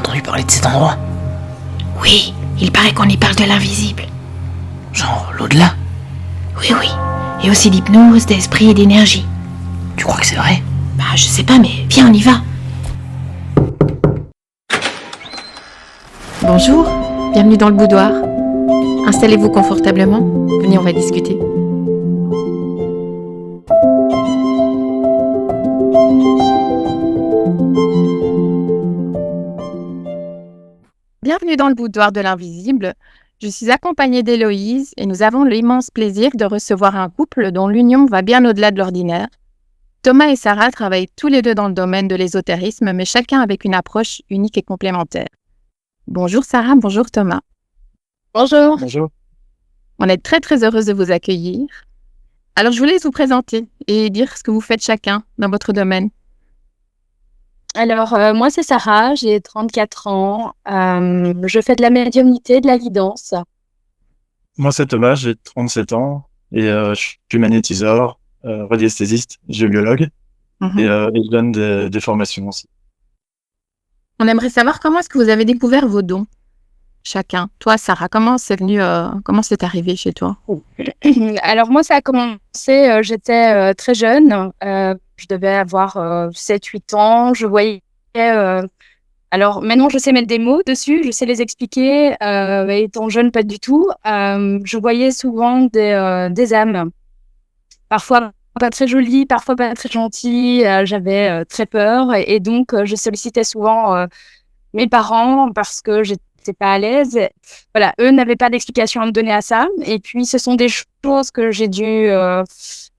entendu parler de cet endroit? Oui, il paraît qu'on y parle de l'invisible. Genre l'au-delà? Oui. Et aussi d'hypnose, d'esprit et d'énergie. Tu crois que c'est vrai? Bah, je sais pas, mais viens, on y va. Bonjour, bienvenue dans le boudoir. Installez-vous confortablement. Venez, on va discuter. Bienvenue dans le boudoir de l'invisible. Je suis accompagnée d'Héloïse et nous avons l'immense plaisir de recevoir un couple dont l'union va bien au-delà de l'ordinaire. Thomas et Sarah travaillent tous les deux dans le domaine de l'ésotérisme, mais chacun avec une approche unique et complémentaire. Bonjour Sarah, bonjour Thomas. Bonjour. Bonjour. On est très très heureuse de vous accueillir. Alors je voulais vous présenter et dire ce que vous faites chacun dans votre domaine. Alors, moi, c'est Sarah, j'ai 34 ans. Je fais de la médiumnité, de la guidance. Moi, c'est Thomas, j'ai 37 ans et je suis magnétiseur, radiesthésiste, géobiologue et je donne des formations aussi. On aimerait savoir comment est-ce que vous avez découvert vos dons, chacun. Toi, Sarah, comment c'est arrivé chez toi? Alors, moi, ça a commencé, j'étais très jeune. Je devais avoir 7-8 ans. Je voyais. Alors, maintenant, je sais mettre des mots dessus, je sais les expliquer. Étant jeune, pas du tout. Je voyais souvent des âmes. Parfois pas très jolies, parfois pas très gentilles. J'avais très peur. Et donc, je sollicitais souvent mes parents parce que j'étais pas à l'aise. Voilà, eux n'avaient pas d'explication à me donner à ça. Et puis, ce sont des choses que j'ai dû...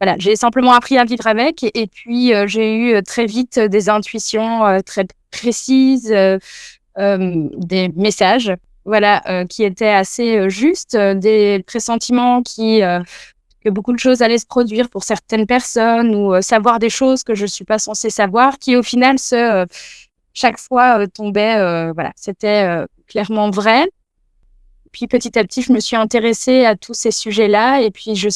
voilà, j'ai simplement appris à vivre avec. Et puis, j'ai eu très vite des intuitions très précises, des messages, voilà, qui étaient assez justes, des pressentiments que beaucoup de choses allaient se produire pour certaines personnes ou savoir des choses que je ne suis pas censée savoir, qui au final chaque fois tombait, voilà, c'était clairement vrai. Puis petit à petit, je me suis intéressée à tous ces sujets-là et puis j'ai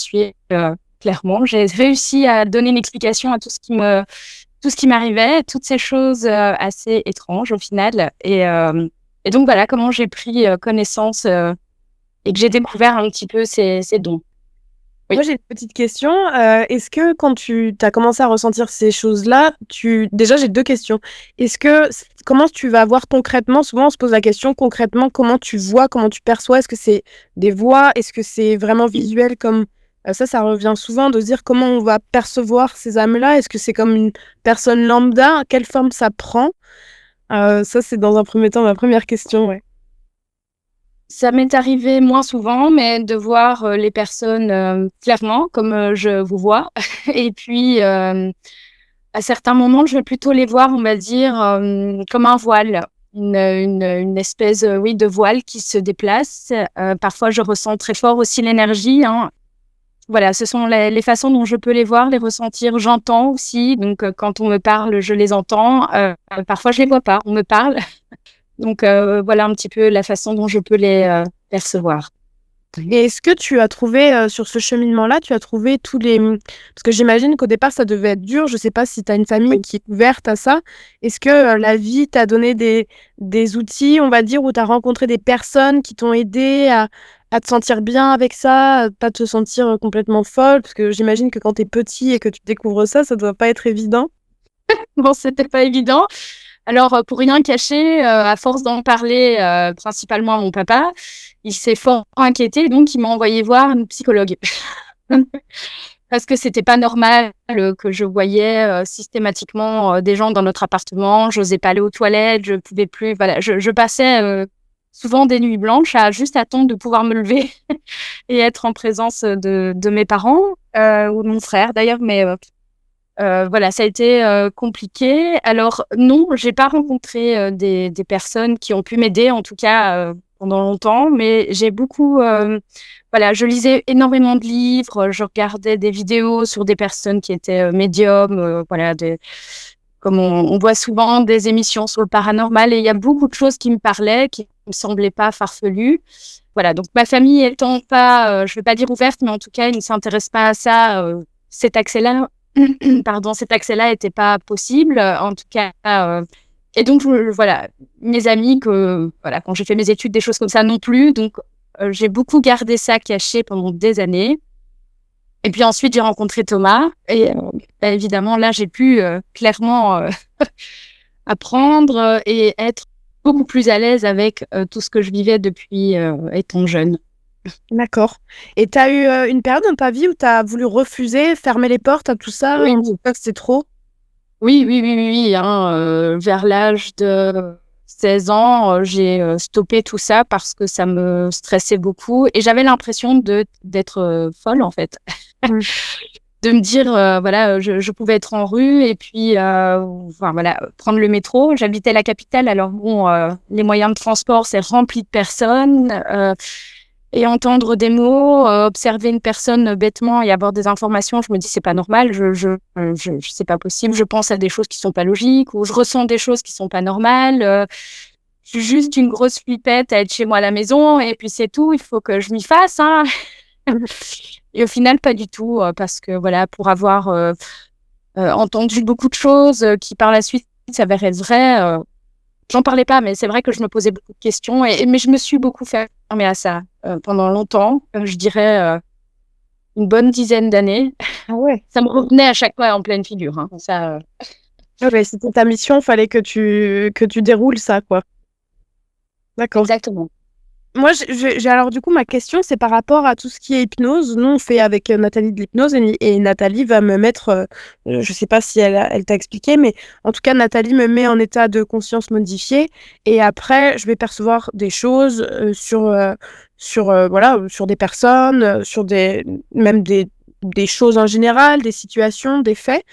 réussi à donner une explication à tout ce qui m'arrivait, toutes ces choses assez étranges au final. Et donc voilà comment j'ai pris connaissance et que j'ai découvert un petit peu ces dons. Oui. Moi, j'ai une petite question. Est-ce que quand tu as commencé à ressentir ces choses-là, déjà, j'ai deux questions. Comment tu vas voir concrètement? Souvent, on se pose la question concrètement, comment tu vois, comment tu perçois? Est-ce que c'est des voix? Est-ce que c'est vraiment visuel comme ça revient souvent de se dire comment on va percevoir ces âmes-là? Est-ce que c'est comme une personne lambda? Quelle forme ça prend? Ça, c'est dans un premier temps ma première question, ouais. Ça m'est arrivé moins souvent, mais de voir les personnes clairement, comme je vous vois. Et puis, à certains moments, je vais plutôt les voir, on va dire, comme un voile, une espèce, oui, de voile qui se déplace. Parfois, je ressens très fort aussi l'énergie, hein. Voilà, ce sont les façons dont je peux les voir, les ressentir. J'entends aussi, donc quand on me parle, je les entends. Parfois, je les vois pas, on me parle. Donc, voilà un petit peu la façon dont je peux les percevoir. Et est-ce que tu as trouvé, sur ce cheminement-là, tu as trouvé parce que j'imagine qu'au départ, ça devait être dur. Je ne sais pas si tu as une famille qui est ouverte à ça. Est-ce que la vie t'a donné des outils, on va dire, où tu as rencontré des personnes qui t'ont aidé à te sentir bien avec ça, à pas te sentir complètement folle? Parce que j'imagine que quand tu es petit et que tu découvres ça, ça doit pas être évident. Bon, c'était pas évident. Alors, pour rien cacher, à force d'en parler, principalement à mon papa, il s'est fort inquiété, donc il m'a envoyé voir une psychologue. Parce que c'était pas normal que je voyais systématiquement des gens dans notre appartement. J'osais pas aller aux toilettes, je pouvais plus. Voilà, je passais souvent des nuits blanches à juste attendre de pouvoir me lever et être en présence de mes parents ou de mon frère d'ailleurs, mais voilà, ça a été compliqué. Alors non, j'ai pas rencontré des personnes qui ont pu m'aider, en tout cas pendant longtemps, mais j'ai beaucoup, voilà, je lisais énormément de livres, je regardais des vidéos sur des personnes qui étaient médiums, voilà, comme on voit souvent des émissions sur le paranormal, et il y a beaucoup de choses qui me parlaient, qui me semblaient pas farfelues. Voilà, donc ma famille étant pas, je vais pas dire ouverte, mais en tout cas, ils ne s'intéressent pas à ça, cet accès-là n'était pas possible. En tout cas, Et donc, voilà, mes amis, voilà, quand j'ai fait mes études, des choses comme ça non plus. Donc, j'ai beaucoup gardé ça caché pendant des années. Et puis ensuite, j'ai rencontré Thomas. Et évidemment, là, j'ai pu clairement apprendre et être beaucoup plus à l'aise avec tout ce que je vivais depuis étant jeune. D'accord. Et tu as eu une période dans ta vie où tu as voulu refuser, fermer les portes à tout ça, Oui. en disant que c'était trop? Oui, hein, vers l'âge de 16 ans, j'ai stoppé tout ça parce que ça me stressait beaucoup et j'avais l'impression d'être folle, en fait. Mmh. De me dire, voilà, je pouvais être en rue et puis, enfin, voilà, prendre le métro. J'habitais la capitale, alors bon, les moyens de transport, c'est rempli de personnes. Et entendre des mots, observer une personne bêtement et avoir des informations, je me dis c'est pas normal, c'est pas possible. Je pense à des choses qui sont pas logiques ou je ressens des choses qui sont pas normales. Je suis juste une grosse flippette à être chez moi à la maison et puis c'est tout. Il faut que je m'y fasse, hein. Et au final, pas du tout, parce que voilà, pour avoir entendu beaucoup de choses qui par la suite s'avéraient vraies. J'en parlais pas, mais c'est vrai que je me posais beaucoup de questions. Mais je me suis beaucoup fermée à ça pendant longtemps. Je dirais une bonne dizaine d'années. Ah ouais. Ça me revenait à chaque fois en pleine figure. Hein. Ça, Ah ouais, c'était ta mission, fallait que tu déroules ça, quoi. D'accord. exactement. Moi, alors du coup, ma question, c'est par rapport à tout ce qui est hypnose. Nous, on fait avec Nathalie de l'hypnose et Nathalie va me mettre, je sais pas si elle t'a expliqué, mais en tout cas, Nathalie me met en état de conscience modifié et après, je vais percevoir des choses voilà, sur des personnes, même des choses en général, des situations, des faits.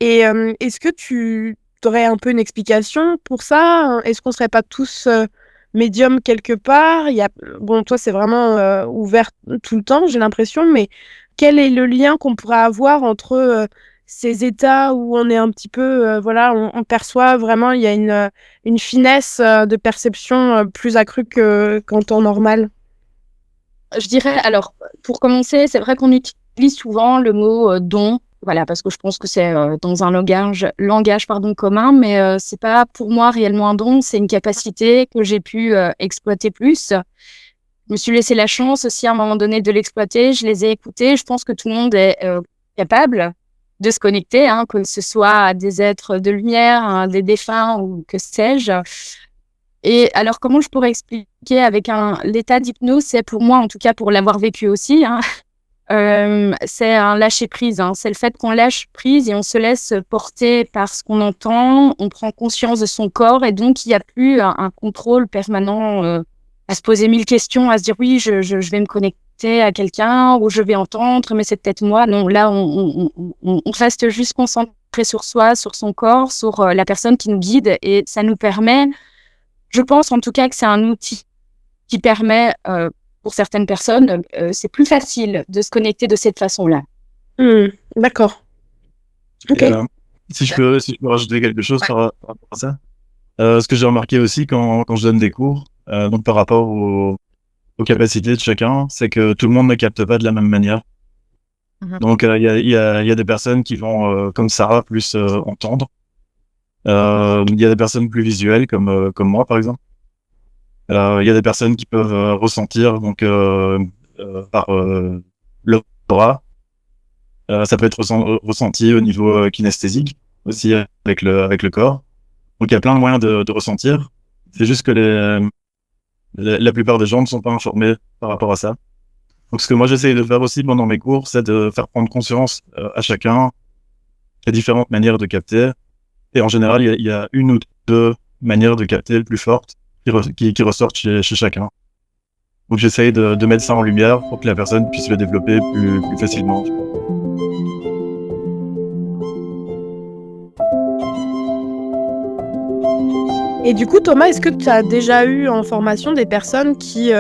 Et est-ce que tu aurais un peu une explication pour ça? Est-ce qu'on serait pas tous médiums quelque part? Bon, toi, c'est vraiment ouvert tout le temps, j'ai l'impression, mais quel est le lien qu'on pourrait avoir entre ces états où on est un petit peu, voilà, on perçoit vraiment, il y a une finesse de perception plus accrue qu'en temps normal? Je dirais, alors, pour commencer, c'est vrai qu'on utilise souvent le mot don. Voilà, parce que je pense que c'est dans un langage commun, mais c'est pas pour moi réellement un don, c'est une capacité que j'ai pu exploiter plus. Je me suis laissé la chance aussi à un moment donné de l'exploiter, je les ai écoutés. Je pense que tout le monde est capable de se connecter, hein, que ce soit à des êtres de lumière, hein, des défunts ou que sais-je. Et alors, comment je pourrais expliquer avec l'état d'hypnose, c'est pour moi, en tout cas pour l'avoir vécu aussi, hein, c'est un lâcher-prise, hein. C'est le fait qu'on lâche prise et on se laisse porter par ce qu'on entend, on prend conscience de son corps et donc il n'y a plus un contrôle permanent à se poser 1000 questions, à se dire oui, je vais me connecter à quelqu'un ou je vais entendre, mais c'est peut-être moi. Non, là, on reste juste concentré sur soi, sur son corps, sur la personne qui nous guide et ça nous permet, je pense en tout cas que c'est un outil qui permet pour certaines personnes, c'est plus facile de se connecter de cette façon-là. D'accord. Ok. Et, si je peux rajouter quelque chose par rapport à ça. Ce que j'ai remarqué aussi quand je donne des cours, donc par rapport aux capacités de chacun, c'est que tout le monde ne capte pas de la même manière. Mhm. Donc il y a des personnes qui vont, comme Sarah, plus entendre. Il y a des personnes plus visuelles, comme moi par exemple. Il y a des personnes qui peuvent ressentir donc par l'aura. Ça peut être ressenti au niveau kinesthésique aussi avec le corps. Donc il y a plein de moyens de ressentir. C'est juste que la plupart des gens ne sont pas informés par rapport à ça. Donc ce que moi j'essaye de faire aussi pendant mes cours, c'est de faire prendre conscience à chacun qu'il y a différentes manières de capter. Et en général, il y a une ou deux manières de capter les plus fortes qui ressortent chez chacun. Donc j'essaye de mettre ça en lumière pour que la personne puisse le développer plus facilement. Et du coup, Thomas, est-ce que tu as déjà eu en formation des personnes qui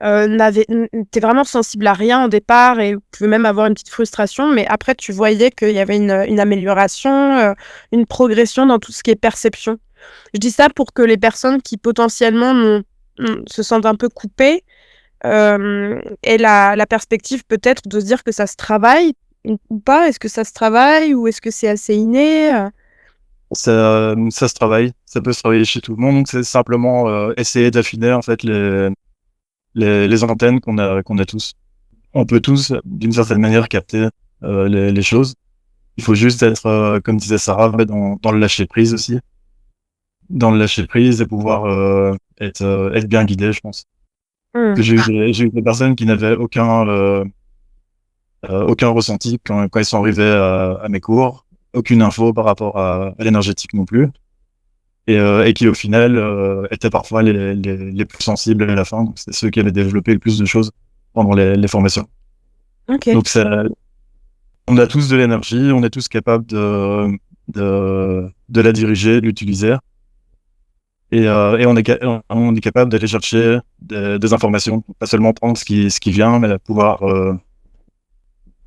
t'es vraiment sensible à rien au départ et pouvais même avoir une petite frustration, mais après tu voyais qu'il y avait une amélioration, une progression dans tout ce qui est perception? Je dis ça pour que les personnes qui potentiellement se sentent un peu coupées aient la perspective peut-être de se dire que ça se travaille ou pas. Est-ce que ça se travaille ou est-ce que c'est assez inné? Ça se travaille. ça peut se travailler chez tout le monde. Donc c'est simplement essayer d'affiner en fait les antennes qu'on a tous. On peut tous, d'une certaine manière, capter les choses. Il faut juste être, comme disait Sarah, dans le lâcher prise aussi. Dans le lâcher prise et pouvoir être bien guidé, je pense. Hmm. Que j'ai eu des personnes qui n'avaient aucun ressenti quand ils sont arrivés à mes cours, aucune info par rapport à l'énergétique non plus, et qui au final étaient parfois les plus sensibles à la fin. Donc, c'est ceux qui avaient développé le plus de choses pendant les formations. Ok. Donc on a tous de l'énergie, on est tous capables de la diriger, de l'utiliser. Et on est capable d'aller chercher des informations, pas seulement prendre ce qui vient, mais pouvoir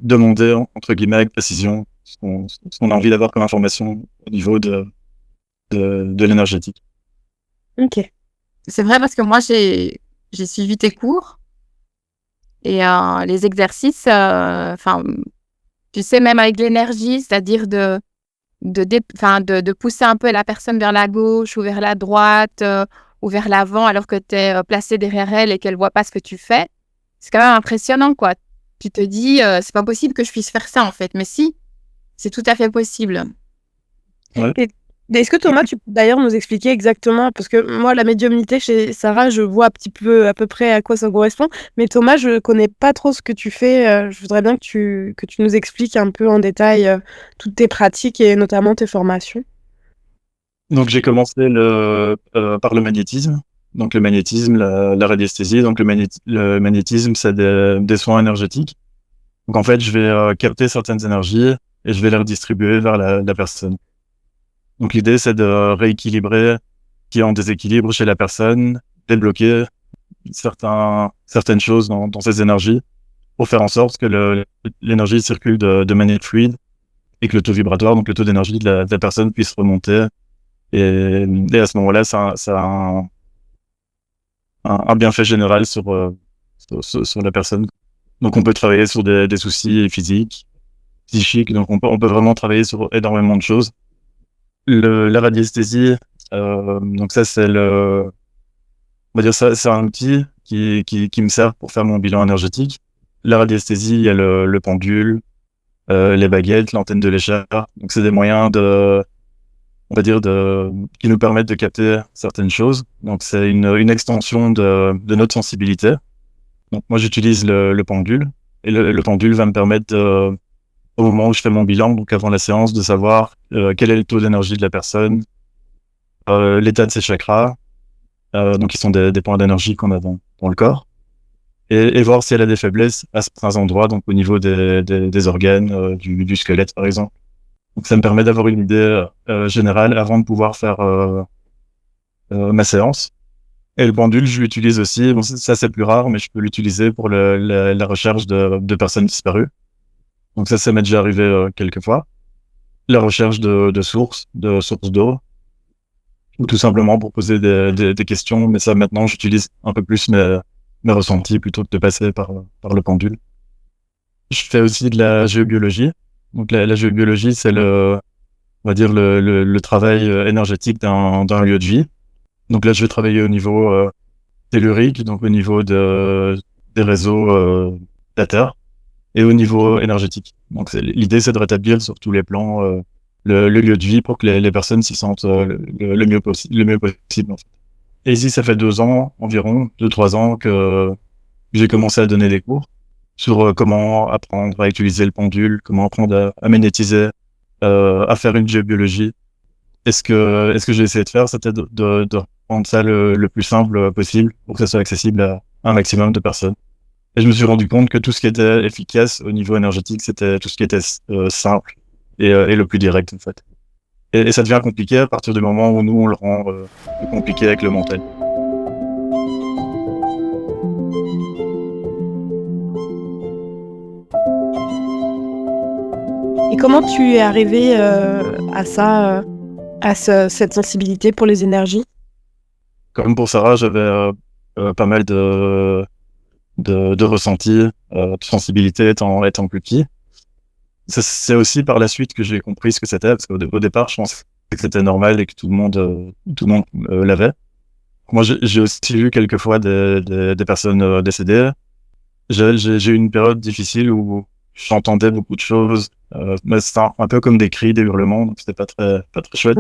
demander, entre guillemets, avec précision, ce qu'on a envie d'avoir comme information au niveau de l'énergétique. Ok. C'est vrai parce que moi, j'ai suivi tes cours et les exercices, enfin, tu sais, même avec l'énergie, c'est-à-dire de pousser un peu la personne vers la gauche ou vers la droite ou vers l'avant alors que tu es placé derrière elle et qu'elle voit pas ce que tu fais. C'est quand même impressionnant, quoi. Tu te dis, c'est pas possible que je puisse faire ça, en fait. Mais si, c'est tout à fait possible. Est-ce que Thomas, tu peux d'ailleurs nous expliquer exactement, parce que moi, la médiumnité chez Sarah, je vois un petit peu à peu près à quoi ça correspond, mais Thomas, je connais pas trop ce que tu fais. Je voudrais bien que tu nous expliques un peu en détail toutes tes pratiques et notamment tes formations. Donc j'ai commencé par le magnétisme. Donc le magnétisme, la radiesthésie. Donc le magnétisme, c'est des soins énergétiques. Donc en fait, je vais capter certaines énergies et je vais les redistribuer vers la personne. Donc l'idée, c'est de rééquilibrer qui est en déséquilibre chez la personne, débloquer certaines choses dans ces énergies pour faire en sorte que l'énergie circule de manière fluide et que le taux vibratoire, donc le taux d'énergie de la personne puisse remonter. Et à ce moment-là, ça a un bienfait général sur la personne. Donc on peut travailler sur des soucis physiques, psychiques, donc on peut vraiment travailler sur énormément de choses. La radiesthésie, donc ça on va dire ça, c'est un outil qui me sert pour faire mon bilan énergétique. La radiesthésie, il y a le pendule, les baguettes, l'antenne de l'échelle. Donc c'est des moyens on va dire qui nous permettent de capter certaines choses. Donc c'est une extension de notre sensibilité. Donc moi j'utilise le pendule et le pendule va me permettre au moment où je fais mon bilan, donc avant la séance, de savoir quel est le taux d'énergie de la personne, l'état de ses chakras, donc qui sont des points d'énergie qu'on a dans le corps, et voir si elle a des faiblesses à certains endroits, donc au niveau des organes, du squelette par exemple. Donc ça me permet d'avoir une idée générale avant de pouvoir faire ma séance. Et le pendule, je l'utilise aussi. Bon, ça c'est plus rare, mais je peux l'utiliser pour la recherche de personnes disparues. Donc ça m'est déjà arrivé quelques fois. La recherche de sources d'eau, ou tout simplement pour poser des questions. Mais ça, maintenant, j'utilise un peu plus mes ressentis plutôt que de passer par le pendule. Je fais aussi de la géobiologie. Donc la géobiologie, c'est on va dire le travail énergétique d'un lieu de vie. Donc là, je vais travailler au niveau tellurique, donc au niveau des réseaux de la Terre, et au niveau énergétique. Donc l'idée, c'est de rétablir sur tous les plans le lieu de vie pour que les personnes s'y sentent le mieux possible. En fait. Et ici, ça fait 2 ans environ, 2-3 ans que j'ai commencé à donner des cours sur comment apprendre à utiliser le pendule, comment apprendre à magnétiser, à faire une géobiologie. Et ce que j'ai essayé de faire, c'était de rendre ça le plus simple possible pour que ça soit accessible à un maximum de personnes. Et je me suis rendu compte que tout ce qui était efficace au niveau énergétique, c'était tout ce qui était simple et le plus direct en fait. Et ça devient compliqué à partir du moment où nous on le rend plus compliqué avec le mental. Et comment tu es arrivé à ça, cette sensibilité pour les énergies? Comme pour Sarah, j'avais pas mal de ressentis, de sensibilité étant plus petit. C'est aussi par la suite que j'ai compris ce que c'était, parce qu'au départ, je pensais que c'était normal et que tout le monde l'avait. Moi, j'ai aussi vu quelquefois des personnes décédées. J'ai eu une période difficile où j'entendais beaucoup de choses, mais c'était un peu comme des cris, des hurlements, donc c'était pas très chouette.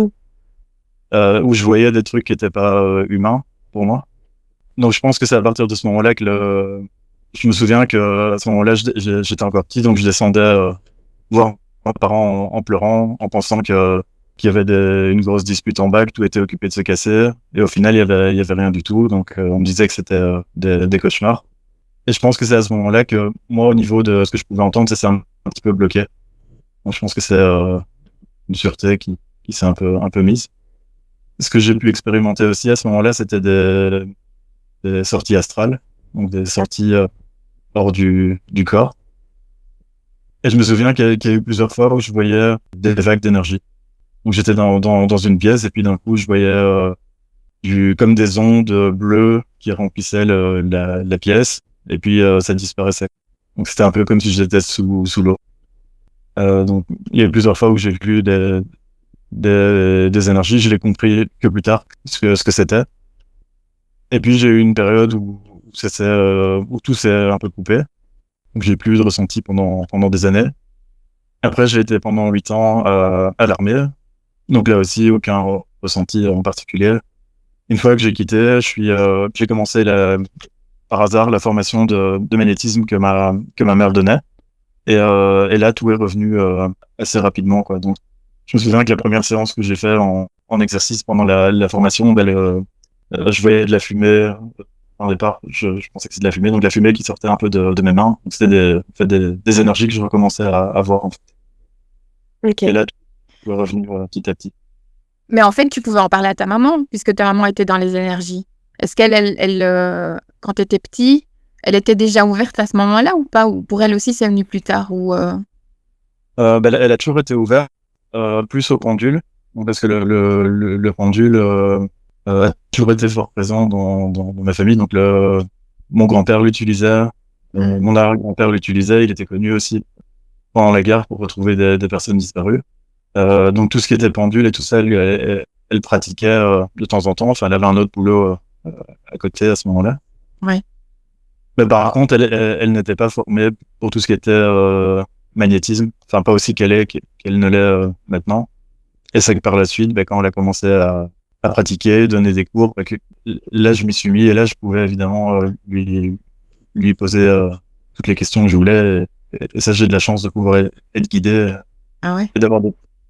Où je voyais des trucs qui étaient pas humains pour moi. Donc je pense que c'est à partir de ce moment-là que je me souviens que à ce moment-là j'étais encore petit, donc je descendais voir mes parents en pleurant, en pensant qu'il y avait une grosse dispute en bas, que tout était occupé de se casser, et au final il y avait rien du tout, donc on me disait que c'était des cauchemars. Et je pense que c'est à ce moment-là que moi, au niveau de ce que je pouvais entendre, ça s'est un petit peu bloqué. Donc je pense que c'est une sûreté qui s'est un peu mise. Ce que j'ai pu expérimenter aussi à ce moment-là, c'était des sorties astrales, donc des sorties hors du corps. Et je me souviens qu'il y a eu plusieurs fois où je voyais des vagues d'énergie. Donc j'étais dans une pièce et puis d'un coup je voyais comme des ondes bleues qui remplissaient la pièce et puis ça disparaissait. Donc c'était un peu comme si j'étais sous l'eau. Donc il y a eu plusieurs fois où j'ai vu des énergies, je l'ai compris que plus tard ce que c'était. Et puis j'ai eu une période où tout s'est un peu coupé. Donc j'ai plus eu de ressenti pendant des années. Après j'ai été pendant 8 ans à l'armée. Donc là aussi aucun ressenti en particulier. Une fois que j'ai quitté, j'ai commencé par hasard la formation de magnétisme que ma mère donnait. Et là tout est revenu assez rapidement, quoi. Donc je me souviens que la première séance que j'ai fait en exercice pendant la formation, je voyais de la fumée. Au départ, je pensais que c'était de la fumée, donc la fumée qui sortait un peu de mes mains. Donc c'était des énergies que je recommençais à avoir, en fait. Ok. Et là, tout est revenu petit à petit. Mais en fait, tu pouvais en parler à ta maman, puisque ta maman était dans les énergies. Est-ce quand tu étais petit, elle était déjà ouverte à ce moment-là ou pas? Ou pour elle aussi, c'est venu plus tard Elle a toujours été ouverte, plus au pendule, donc parce que le pendule a toujours été fort présent dans ma famille. Donc mon grand-père l'utilisait, mon arrière-grand-père l'utilisait, il était connu aussi pendant la guerre pour retrouver des personnes disparues. Donc tout ce qui était pendule et tout ça, elle pratiquait de temps en temps. Enfin, elle avait un autre boulot à côté à ce moment-là. Ouais. Mais par contre, elle n'était pas formée pour tout ce qui était magnétisme. Enfin, pas aussi qu'elle ne l'est maintenant. Et c'est que par la suite, quand elle a commencé à pratiquer, donner des cours, là, je m'y suis mis et là, je pouvais évidemment lui poser toutes les questions que je voulais. Et ça, j'ai de la chance de pouvoir être guidé Ah ouais. et d'avoir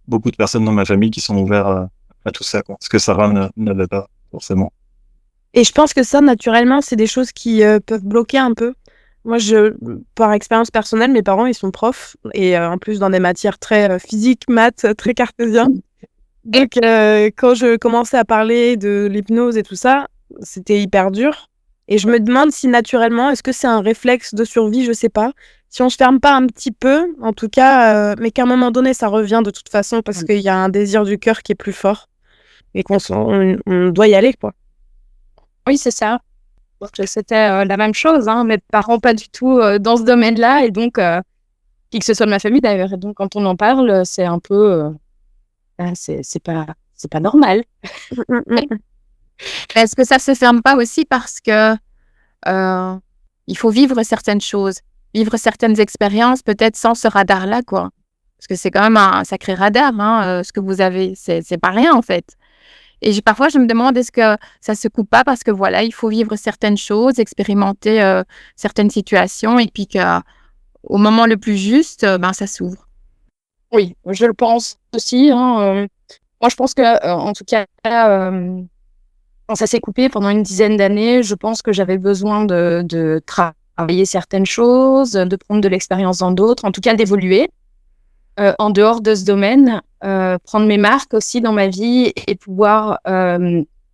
beaucoup de personnes dans ma famille qui sont ouvertes à tout ça, quoi. Ce que Sarah n'avait pas forcément. Et je pense que ça, naturellement, c'est des choses qui peuvent bloquer un peu. Moi, par expérience personnelle, mes parents, ils sont profs et en plus dans des matières très physiques, maths, très cartésiennes. Donc, quand je commençais à parler de l'hypnose et tout ça, c'était hyper dur. Et je me demande si naturellement, est-ce que c'est un réflexe de survie, je sais pas. Si on se ferme pas un petit peu, en tout cas, mais qu'à un moment donné, ça revient de toute façon parce qu'il y a un désir du cœur qui est plus fort et on doit y aller, quoi. Oui, c'est ça. Donc, c'était la même chose, hein. Mes parents pas du tout dans ce domaine-là, et donc, qui que ce soit de ma famille d'ailleurs. Et donc, quand on en parle, c'est un peu, c'est pas normal. Est-ce que ça se ferme pas aussi parce que il faut vivre certaines choses, vivre certaines expériences, peut-être sans ce radar-là, quoi. Parce que c'est quand même un sacré radar, hein, ce que vous avez. C'est pas rien, en fait. Et parfois, je me demande, est-ce que ça se coupe pas parce que voilà, il faut vivre certaines choses, expérimenter certaines situations, et puis qu'au moment le plus juste, ça s'ouvre. Oui, je le pense aussi, hein. Moi, je pense que, en tout cas, quand ça s'est coupé pendant une dizaine d'années, je pense que j'avais besoin de travailler certaines choses, de prendre de l'expérience dans d'autres, en tout cas d'évoluer en dehors de ce domaine, prendre mes marques aussi dans ma vie et pouvoir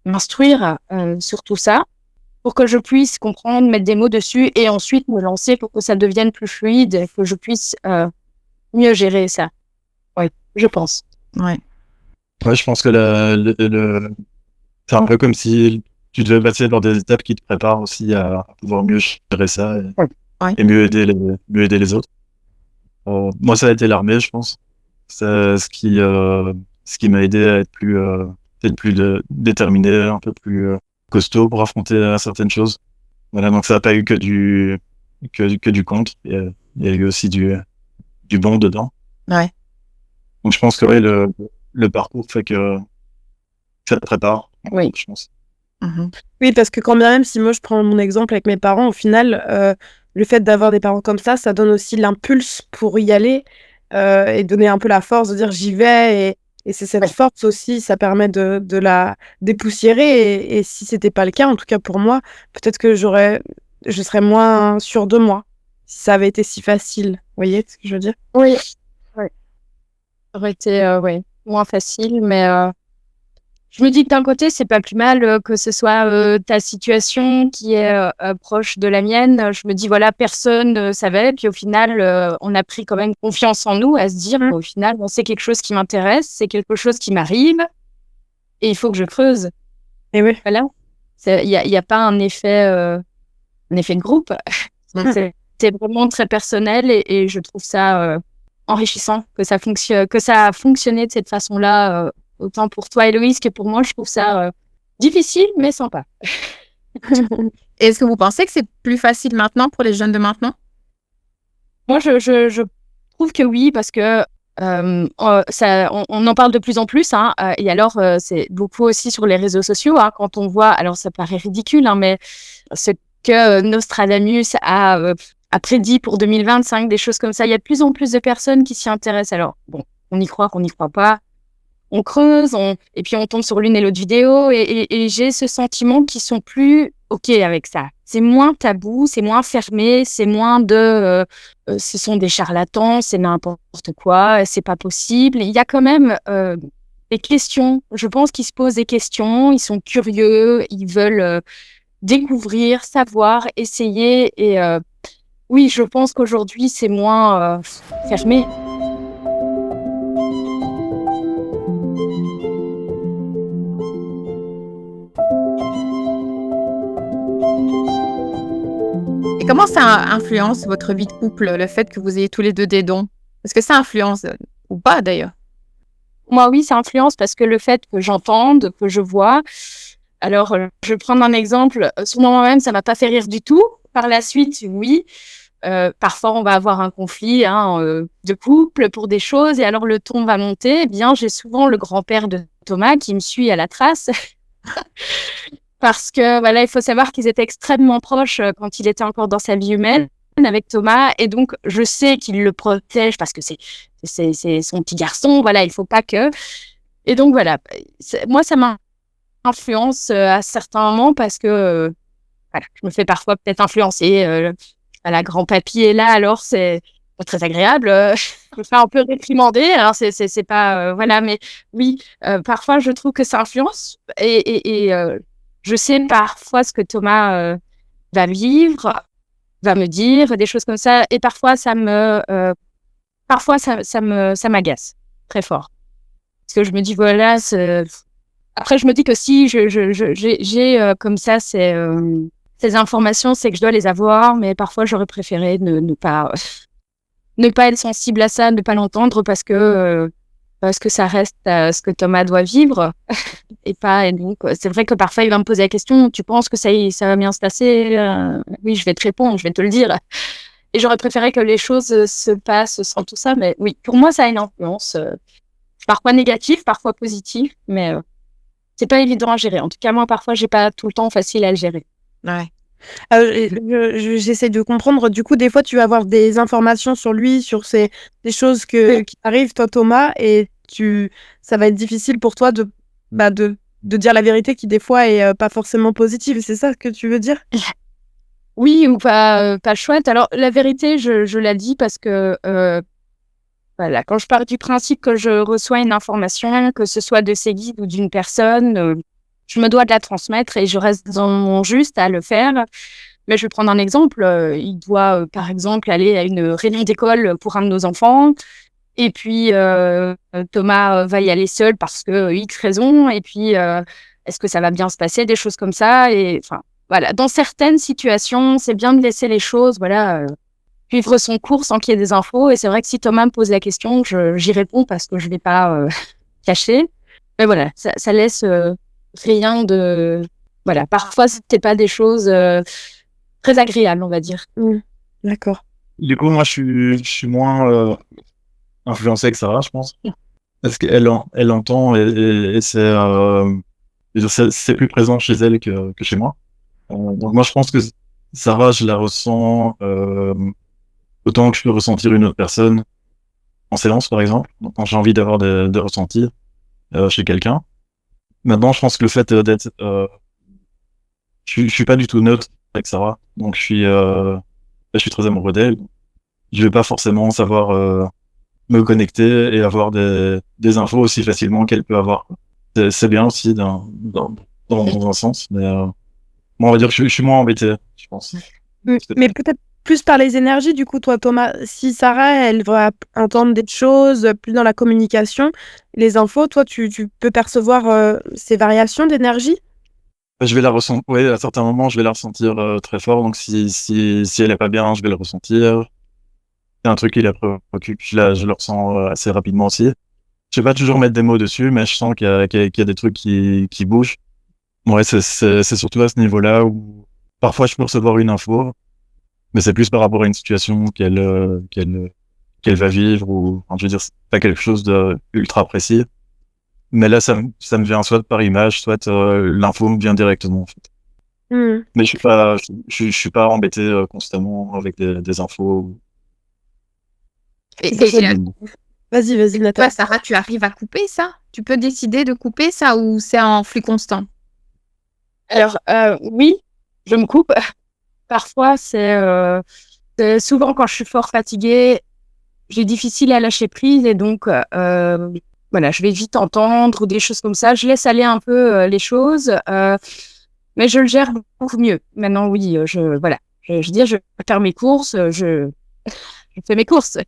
m'instruire sur tout ça pour que je puisse comprendre, mettre des mots dessus et ensuite me lancer pour que ça devienne plus fluide et que je puisse mieux gérer ça. Oui, je pense. Ouais. Ouais, je pense que c'est un peu comme si tu devais passer dans des étapes qui te préparent aussi à pouvoir mieux gérer ça Ouais. et mieux aider les autres. Moi, ça a été l'armée, je pense. C'est ce ce qui m'a aidé à être peut-être plus déterminé, un peu plus costaud pour affronter certaines choses. Voilà, donc ça n'a pas eu que du contre. Il y a eu aussi du bon dedans. Ouais. Donc je pense que ouais, le parcours fait que ça te prépare. Oui. Je pense. Mhm. Oui, parce que quand bien même, si moi je prends mon exemple avec mes parents, au final, le fait d'avoir des parents comme ça donne aussi l'impulse pour y aller et donner un peu la force de dire j'y vais. Et c'est cette force aussi, ça permet de la dépoussiérer. Et si c'était pas le cas, en tout cas pour moi, peut-être que je serais moins sûre de moi si ça avait été si facile. Vous voyez ce que je veux dire? Oui. Ça aurait été moins facile, mais je me dis que d'un côté, c'est pas plus mal que ce soit ta situation qui est proche de la mienne. Je me dis, voilà, personne ne savait. Puis au final, on a pris quand même confiance en nous à se dire, au final, bon, c'est quelque chose qui m'intéresse, c'est quelque chose qui m'arrive et il faut que je creuse. Et oui. Voilà. Il y a pas un effet de groupe. C'est vraiment très personnel et je trouve ça enrichissant que ça a fonctionné de cette façon-là. Autant pour toi, Héloïse, que pour moi, je trouve ça difficile, mais sympa. Et est-ce que vous pensez que c'est plus facile maintenant pour les jeunes de maintenant? Moi, je trouve que oui, parce que on en parle de plus en plus. Et alors, c'est beaucoup aussi sur les réseaux sociaux. Quand on voit, alors ça paraît ridicule, mais ce que Nostradamus a prédit pour 2025, des choses comme ça, il y a de plus en plus de personnes qui s'y intéressent. Alors, bon, on y croit, qu'on n'y croit pas. On creuse, et puis on tombe sur l'une et l'autre vidéo, et j'ai ce sentiment qu'ils sont plus OK avec ça. C'est moins tabou, c'est moins fermé, c'est moins de ce sont des charlatans, c'est n'importe quoi, c'est pas possible. Il y a quand même des questions. Je pense qu'ils se posent des questions, ils sont curieux, ils veulent découvrir, savoir, essayer. Et oui, je pense qu'aujourd'hui, c'est moins fermé. Et comment ça influence votre vie de couple, le fait que vous ayez tous les deux des dons? Est-ce que ça influence ou pas d'ailleurs? Moi, oui, ça influence parce que le fait que j'entende, que je vois. Alors, je vais prendre un exemple. Sur moi-même, ça m'a pas fait rire du tout. Par la suite, oui. Parfois, on va avoir un conflit de couple pour des choses, et alors le ton va monter. Eh bien, j'ai souvent le grand-père de Thomas qui me suit à la trace. Parce que voilà, il faut savoir qu'ils étaient extrêmement proches quand il était encore dans sa vie humaine avec Thomas, et donc je sais qu'il le protège parce que c'est son petit garçon. Voilà, il faut pas que. Et donc voilà, moi ça m'influence à certains moments parce que voilà, je me fais parfois peut-être influencer. La grand-papy est là, alors c'est pas très agréable. Je me fais un peu réprimander. Alors c'est pas voilà, mais oui, parfois je trouve que ça influence et je sais parfois ce que Thomas va vivre, va me dire, des choses comme ça, et parfois ça m'agace très fort. Parce que je me dis, voilà, après je me dis que si j'ai comme ça ces informations, c'est que je dois les avoir, mais parfois j'aurais préféré ne pas être sensible à ça, ne pas l'entendre, parce que ça reste ce que Thomas doit vivre. Et donc, c'est vrai que parfois, il va me poser la question, tu penses que ça va bien se passer? Oui, je vais te répondre, je vais te le dire. Et j'aurais préféré que les choses se passent sans tout ça. Mais oui, pour moi, ça a une influence, parfois négative, parfois positive, mais c'est pas évident à gérer. En tout cas, moi, parfois, j'ai pas tout le temps facile à le gérer. Ouais. J'essaie de comprendre. Du coup, des fois, tu vas avoir des informations sur lui, sur des choses qui arrivent, toi, Thomas, et ça va être difficile pour toi de dire la vérité qui, des fois, est pas forcément positive. C'est ça que tu veux dire? Oui, ou pas chouette. Alors, la vérité, je la dis parce que voilà, quand je pars du principe que je reçois une information, que ce soit de ses guides ou d'une personne, je me dois de la transmettre et je reste dans mon juste à le faire. Mais je vais prendre un exemple. Il doit, par exemple, aller à une réunion d'école pour un de nos enfants. Et puis, Thomas va y aller seul parce que X raison. Et puis, est-ce que ça va bien se passer? Des choses comme ça. Et enfin, voilà. Dans certaines situations, c'est bien de laisser les choses, voilà, suivre son cours sans qu'il y ait des infos. Et c'est vrai que si Thomas me pose la question, j'y réponds parce que je vais pas caché. Mais voilà, ça laisse rien de... Voilà, parfois, c'était pas des choses très agréables, on va dire. D'accord. Du coup, moi, je suis moins influencé que Sarah, je pense. Parce elle entend et c'est plus présent chez elle que chez moi. Donc moi, je pense que Sarah, je la ressens autant que je peux ressentir une autre personne en séance, par exemple, donc quand j'ai envie d'avoir des ressentis chez quelqu'un. Maintenant, je pense que le fait d'être... je suis pas du tout neutre avec Sarah, donc je suis très amoureux d'elle. Je vais pas forcément savoir me connecter et avoir des infos aussi facilement qu'elle peut avoir. C'est bien aussi dans un sens, mais moi, on va dire que je suis moins embêté, je pense. Mais peut-être plus par les énergies, du coup, toi, Thomas, si Sarah, elle va entendre des choses plus dans la communication, les infos, toi, tu peux percevoir ces variations d'énergie? Je vais la ressentir, ouais, à certains moments, je vais la ressentir très fort, donc si elle est pas bien, je vais le ressentir. C'est un truc qui la préoccupe, je le ressens assez rapidement aussi. Je vais pas toujours mettre des mots dessus, mais je sens qu'il y a des trucs qui bougent. Ouais, c'est surtout à ce niveau-là où parfois je peux recevoir une info, mais c'est plus par rapport à une situation qu'elle va vivre ou, enfin, je veux dire, c'est pas quelque chose de ultra précis. Mais là, ça me vient soit par image, soit l'info me vient directement, en fait. Mais je suis pas embêté constamment avec des infos. Et Vas-y, Nathalie. toi, Sarah, tu arrives à couper ça? Tu peux décider de couper ça ou c'est en flux constant? Alors, oui, je me coupe. Parfois, c'est souvent quand je suis fort fatiguée, j'ai difficile à lâcher prise et donc, voilà, je vais vite entendre ou des choses comme ça. Je laisse aller un peu les choses, mais je le gère beaucoup mieux. Maintenant, oui, voilà, je veux dire, je vais faire mes courses, je fais mes courses.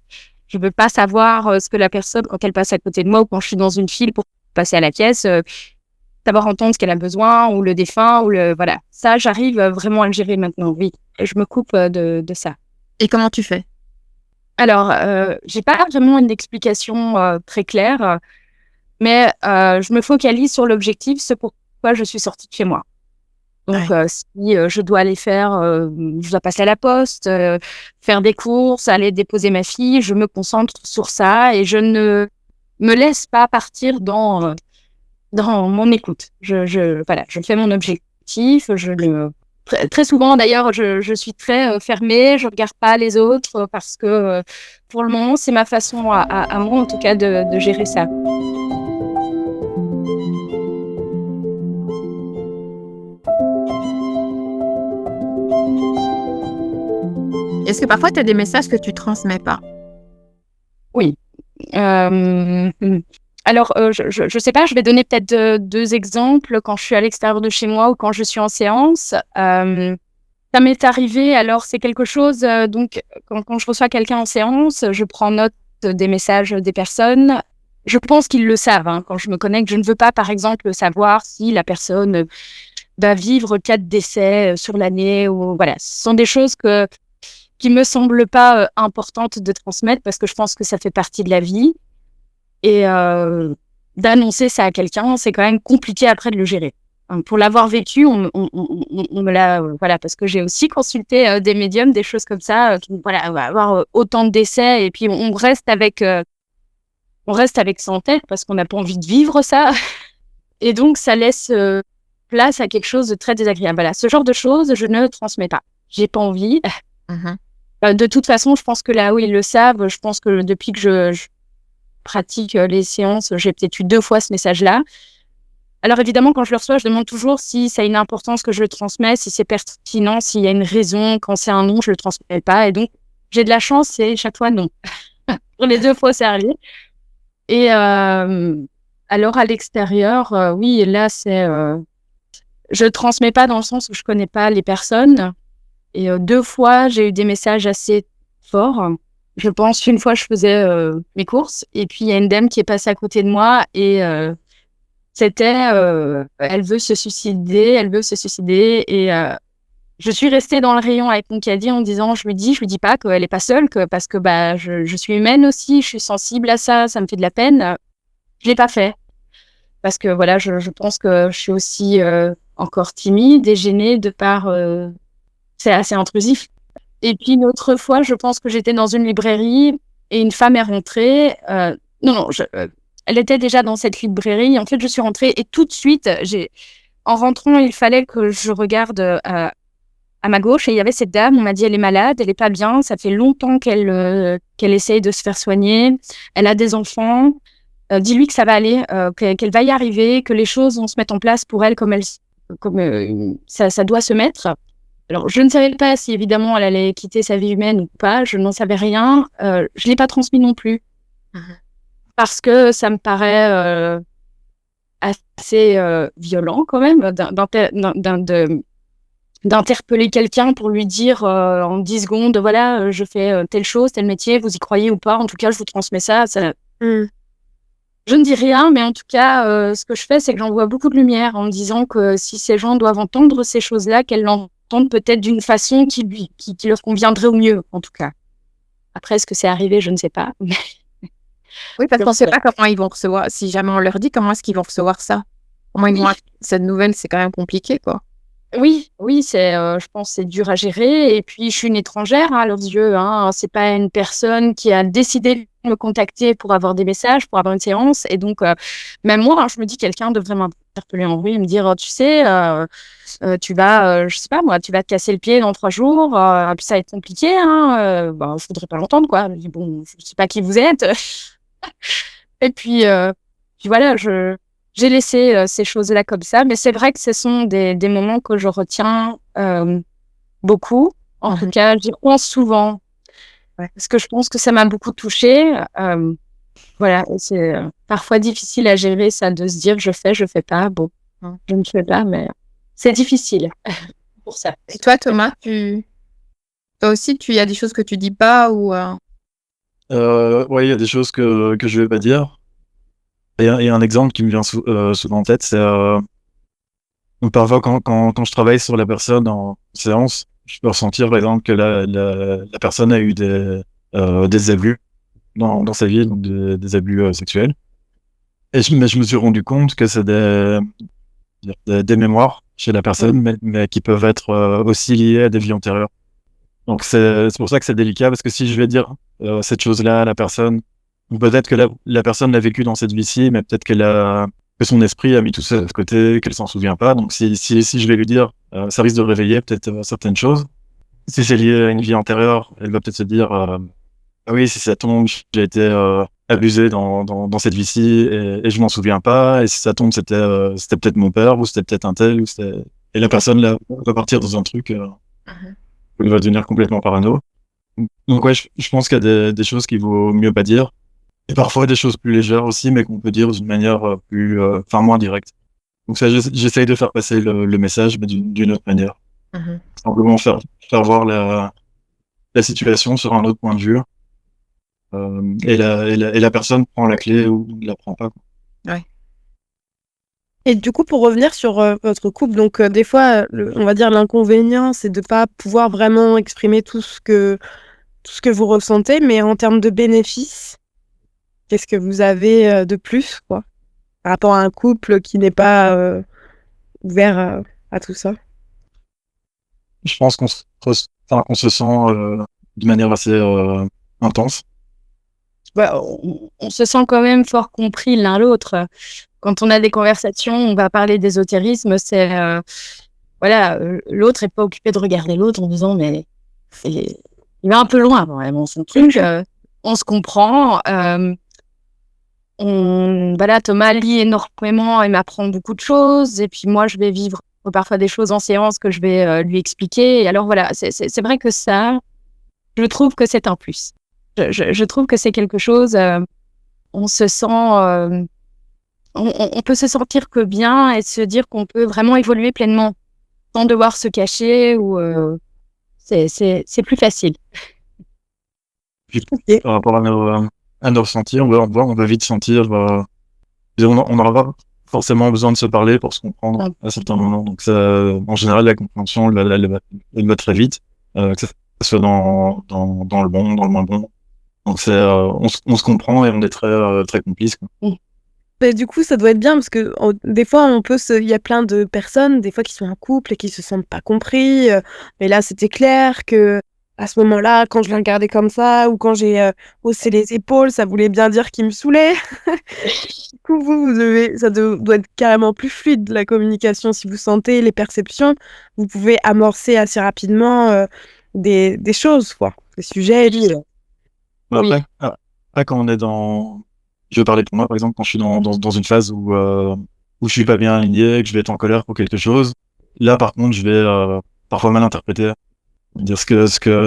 Je veux pas savoir ce que la personne, quand elle passe à côté de moi ou quand je suis dans une file pour passer à la caisse, savoir entendre ce qu'elle a besoin ou le défunt ou voilà. Ça, j'arrive vraiment à le gérer maintenant, oui. Et je me coupe de ça. Et comment tu fais? Alors, j'ai pas vraiment une explication très claire, mais je me focalise sur l'objectif, ce pourquoi je suis sortie de chez moi. Donc, si je dois aller je dois passer à la poste, faire des courses, aller déposer ma fille, je me concentre sur ça et je ne me laisse pas partir dans mon écoute. Voilà, je fais mon objectif, très souvent, d'ailleurs, je suis très fermée, je regarde pas les autres parce que pour le moment, c'est ma façon à moi, en tout cas, de gérer ça. Est-ce que parfois tu as des messages que tu transmets pas? Oui. Alors, je sais pas, je vais donner peut-être deux exemples quand je suis à l'extérieur de chez moi ou quand je suis en séance. Ça m'est arrivé, alors c'est quelque chose, donc quand je reçois quelqu'un en séance, je prends note des messages des personnes. Je pense qu'ils le savent, hein, quand je me connecte. Je ne veux pas, par exemple, savoir si la personne va vivre 4 décès sur l'année ou voilà. Ce sont des choses qui me semblent pas importantes de transmettre parce que je pense que ça fait partie de la vie. Et d'annoncer ça à quelqu'un, c'est quand même compliqué après de le gérer. Pour l'avoir vécu, on me l'a, voilà, parce que j'ai aussi consulté des médiums, des choses comme ça, qui, voilà, on va avoir autant de décès et puis on reste avec ça en tête parce qu'on n'a pas envie de vivre ça. Et donc, ça laisse place à quelque chose de très désagréable. Voilà, ce genre de choses, je ne transmets pas. J'ai pas envie. De toute façon, je pense que là où ils le savent, je pense que depuis que je pratique les séances, j'ai peut-être eu 2 fois ce message-là. Alors évidemment, quand je le reçois, je demande toujours si ça a une importance que je le transmets, si c'est pertinent, s'il y a une raison. Quand c'est un non, je le transmets pas. Et donc, j'ai de la chance et chaque fois, non. Pour les 2 fois, c'est arrivé. Et alors, à l'extérieur, oui, là, je transmets pas dans le sens où je connais pas les personnes. Et 2 fois, j'ai eu des messages assez forts. Je pense une fois, je faisais mes courses et puis il y a une dame qui est passée à côté de moi et c'était elle veut se suicider et je suis restée dans le rayon avec mon caddie en disant je lui dis pas qu'elle est pas seule parce que je suis humaine aussi, je suis sensible à ça, ça me fait de la peine. Je l'ai pas fait parce que voilà, je pense que je suis aussi encore timide et gênée de par c'est assez intrusif. Et puis une autre fois, je pense que j'étais dans une librairie et une femme est rentrée. Non, elle était déjà dans cette librairie. En fait, je suis rentrée et tout de suite, en rentrant, il fallait que je regarde à ma gauche et il y avait cette dame. On m'a dit elle est malade, elle est pas bien. Ça fait longtemps qu'elle essaye de se faire soigner. Elle a des enfants. Dis-lui que ça va aller, qu'elle va y arriver, que les choses vont se mettre en place pour elle comme ça doit se mettre. Alors, je ne savais pas si, évidemment, elle allait quitter sa vie humaine ou pas. Je n'en savais rien. Je ne l'ai pas transmis non plus. Parce que ça me paraît assez violent, quand même, d'interpeller quelqu'un pour lui dire en 10 secondes, voilà, je fais telle chose, tel métier, vous y croyez ou pas. En tout cas, je vous transmets ça. Je ne dis rien, mais en tout cas, ce que je fais, c'est que j'envoie beaucoup de lumière en me disant que si ces gens doivent entendre ces choses-là, qu'elles l'entendent peut-être d'une façon qui leur conviendrait au mieux, en tout cas. Après, est-ce que c'est arrivé? Je ne sais pas. Oui, parce qu'on ne sait pas comment ils vont recevoir. Si jamais on leur dit, comment est-ce qu'ils vont recevoir ça? Comment ils vont cette nouvelle, c'est quand même compliqué, quoi. Oui, je pense que c'est dur à gérer. Et puis, je suis une étrangère à leurs yeux. C'est pas une personne qui a décidé de me contacter pour avoir des messages, pour avoir une séance. Et donc, même moi, je me dis, quelqu'un devrait m'interpeller en rue et me dire, tu sais, tu vas, je sais pas moi, tu vas te casser le pied dans 3 jours, puis ça va être compliqué. Je voudrais pas l'entendre, quoi. Je dis, bon, je sais pas qui vous êtes. Et puis voilà, j'ai laissé ces choses-là comme ça, mais c'est vrai que ce sont des moments que je retiens beaucoup. En tout cas, j'y pense souvent, parce que je pense que ça m'a beaucoup touchée. Voilà, c'est parfois difficile à gérer ça, de se dire je fais pas. Bon, je ne fais pas, mais c'est difficile pour ça. Et toi, Thomas, toi aussi, il y a des choses que tu dis pas ou Ouais, il y a des choses que je vais pas dire. Et un exemple qui me vient souvent en tête, c'est donc parfois quand je travaille sur la personne en séance, je peux ressentir par exemple que la personne a eu des abus dans sa vie, donc des abus sexuels. Mais je me suis rendu compte que c'est des mémoires chez la personne, mais qui peuvent être aussi liées à des vies antérieures. Donc c'est pour ça que c'est délicat, parce que si je vais dire cette chose-là à la personne, peut-être que la personne l'a vécu dans cette vie-ci, mais peut-être que son esprit a mis tout ça de côté, qu'elle s'en souvient pas. Donc si je vais lui dire, ça risque de réveiller peut-être certaines choses. Si c'est lié à une vie antérieure, elle va peut-être se dire, ah oui, si ça tombe, j'ai été abusé dans cette vie-ci et je m'en souviens pas. Et si ça tombe, c'était peut-être mon père, ou c'était peut-être un tel, et la personne là va partir dans un truc où elle va devenir complètement parano. Donc ouais, je pense qu'il y a des choses qu'il vaut mieux pas dire. Et parfois des choses plus légères aussi, mais qu'on peut dire d'une manière moins directe. Donc ça, j'essaye de faire passer le message, mais d'une autre manière. Simplement faire voir la situation sur un autre point de vue. Et la personne prend la clé ou ne la prend pas, quoi. Ouais. Et du coup, pour revenir sur votre couple, donc des fois, on va dire l'inconvénient, c'est de pas pouvoir vraiment exprimer tout ce que vous ressentez, mais en termes de bénéfices, qu'est-ce que vous avez de plus, quoi, par rapport à un couple qui n'est pas ouvert à tout ça? Je pense qu'on se sent de manière assez intense. On se sent quand même fort compris l'un l'autre. Quand on a des conversations, on va parler d'ésotérisme, c'est l'autre est pas occupé de regarder l'autre en disant mais il va un peu loin vraiment son truc. On se comprend. Thomas lit énormément et m'apprend beaucoup de choses, et puis moi je vais vivre parfois des choses en séance que je vais lui expliquer. Et alors voilà, c'est vrai que ça, je trouve que c'est un plus. Je trouve que c'est quelque chose. On se sent, on peut se sentir que bien et se dire qu'on peut vraiment évoluer pleinement sans devoir se cacher, ou c'est plus facile. Puis, par rapport à nos ressentis, on va vite sentir. On n'aura pas forcément besoin de se parler pour se comprendre à certains moments. Donc ça, en général, la compréhension, elle va très vite, que ce soit dans le bon, dans le moins bon. Donc on se comprend et on est très complices, quoi. Bah, du coup, ça doit être bien parce que des fois, il y a plein de personnes, des fois, qui sont en couple et qui se sentent pas compris. Mais là, c'était clair que à ce moment-là, quand je l'ai regardé comme ça ou quand j'ai haussé les épaules, ça voulait bien dire qu'il me saoulait. Du coup, doit être carrément plus fluide la communication. Si vous sentez les perceptions, vous pouvez amorcer assez rapidement des choses, quoi, des sujets. Et puis, Bah, Oui. après, quand on est je vais parler pour moi, par exemple, quand je suis dans une phase où je suis pas bien aligné, que je vais être en colère pour quelque chose, là, par contre, je vais parfois mal interpréter, dire ce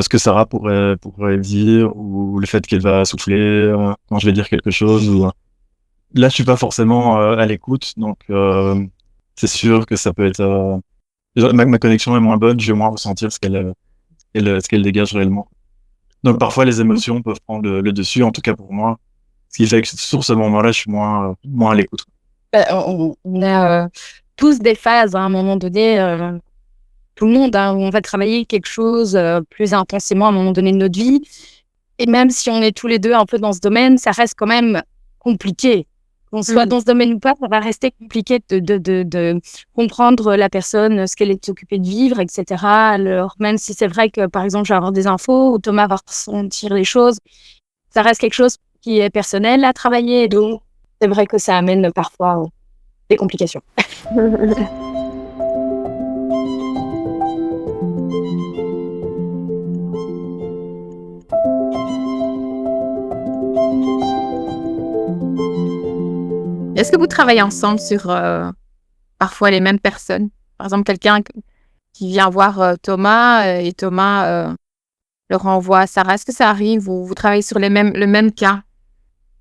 que Sarah pourrait dire, ou le fait qu'elle va souffler quand je vais dire quelque chose. Là, je suis pas forcément à l'écoute, donc c'est sûr que ça peut être... déjà, ma connexion est moins bonne, je vais moins ressentir ce qu'elle dégage réellement. Donc parfois les émotions peuvent prendre le dessus, en tout cas pour moi. Ce qui fait que sur ce moment-là, je suis moins à l'écoute. On a tous des phases à un moment donné, tout le monde, hein, où on va travailler quelque chose plus intensément à un moment donné de notre vie. Et même si on est tous les deux un peu dans ce domaine, ça reste quand même compliqué. Qu'on soit dans ce domaine ou pas, ça va rester compliqué de comprendre la personne, ce qu'elle est occupée de vivre, etc. Alors, même si c'est vrai que, par exemple, je vais avoir des infos ou Thomas va ressentir les choses, ça reste quelque chose qui est personnel à travailler. Donc, c'est vrai que ça amène parfois des complications. Est-ce que vous travaillez ensemble sur parfois les mêmes personnes? Par exemple, quelqu'un qui vient voir Thomas et Thomas le renvoie à Sarah. Est-ce que ça arrive ou vous travaillez sur le même cas?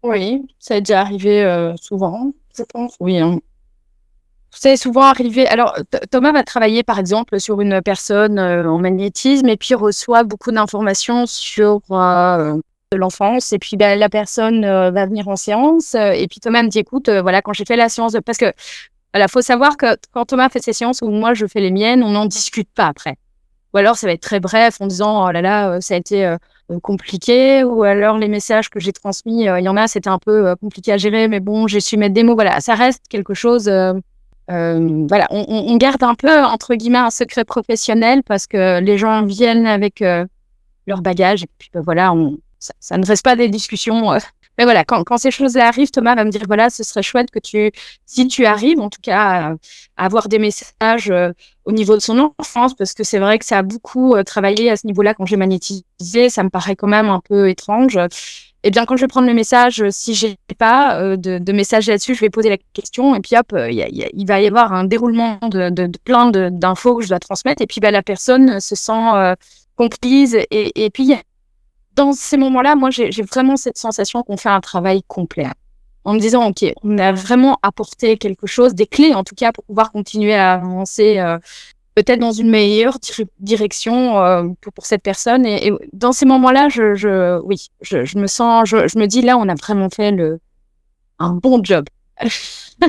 Oui, ça est déjà arrivé souvent, je pense. Oui, hein. C'est souvent arrivé. Alors, Thomas va travailler, par exemple, sur une personne en magnétisme et puis reçoit beaucoup d'informations sur de l'enfance. Et puis, la personne va venir en séance. Et puis, Thomas me dit, écoute, voilà, quand j'ai fait la séance, parce que, voilà, faut savoir que quand Thomas fait ses séances ou moi, je fais les miennes, on n'en discute pas après. Ou alors, ça va être très bref en disant, oh là là, ça a été compliqué. Ou alors, les messages que j'ai transmis, il y en a, c'était un peu compliqué à gérer, mais bon, j'ai su mettre des mots. Voilà, ça reste quelque chose... voilà, on garde un peu, entre guillemets, un secret professionnel parce que les gens viennent avec leur bagage et puis voilà, ça ne reste pas des discussions. Mais voilà, quand ces choses-là arrivent, Thomas va me dire, voilà, ce serait chouette que si tu arrives, en tout cas, à avoir des messages au niveau de son enfance, parce que c'est vrai que ça a beaucoup travaillé à ce niveau-là quand j'ai magnétisé, ça me paraît quand même un peu étrange. Eh bien, quand je vais prendre le message, si j'ai pas de message là-dessus, je vais poser la question et puis hop, il va y avoir un déroulement de plein d'infos que je dois transmettre et puis la personne se sent comprise et puis dans ces moments-là, moi j'ai vraiment cette sensation qu'on fait un travail complet. En me disant, ok, on a vraiment apporté quelque chose, des clés en tout cas pour pouvoir continuer à avancer peut-être dans une meilleure direction pour cette personne. Et dans ces moments-là, je me sens, je me dis, là, on a vraiment fait un bon job.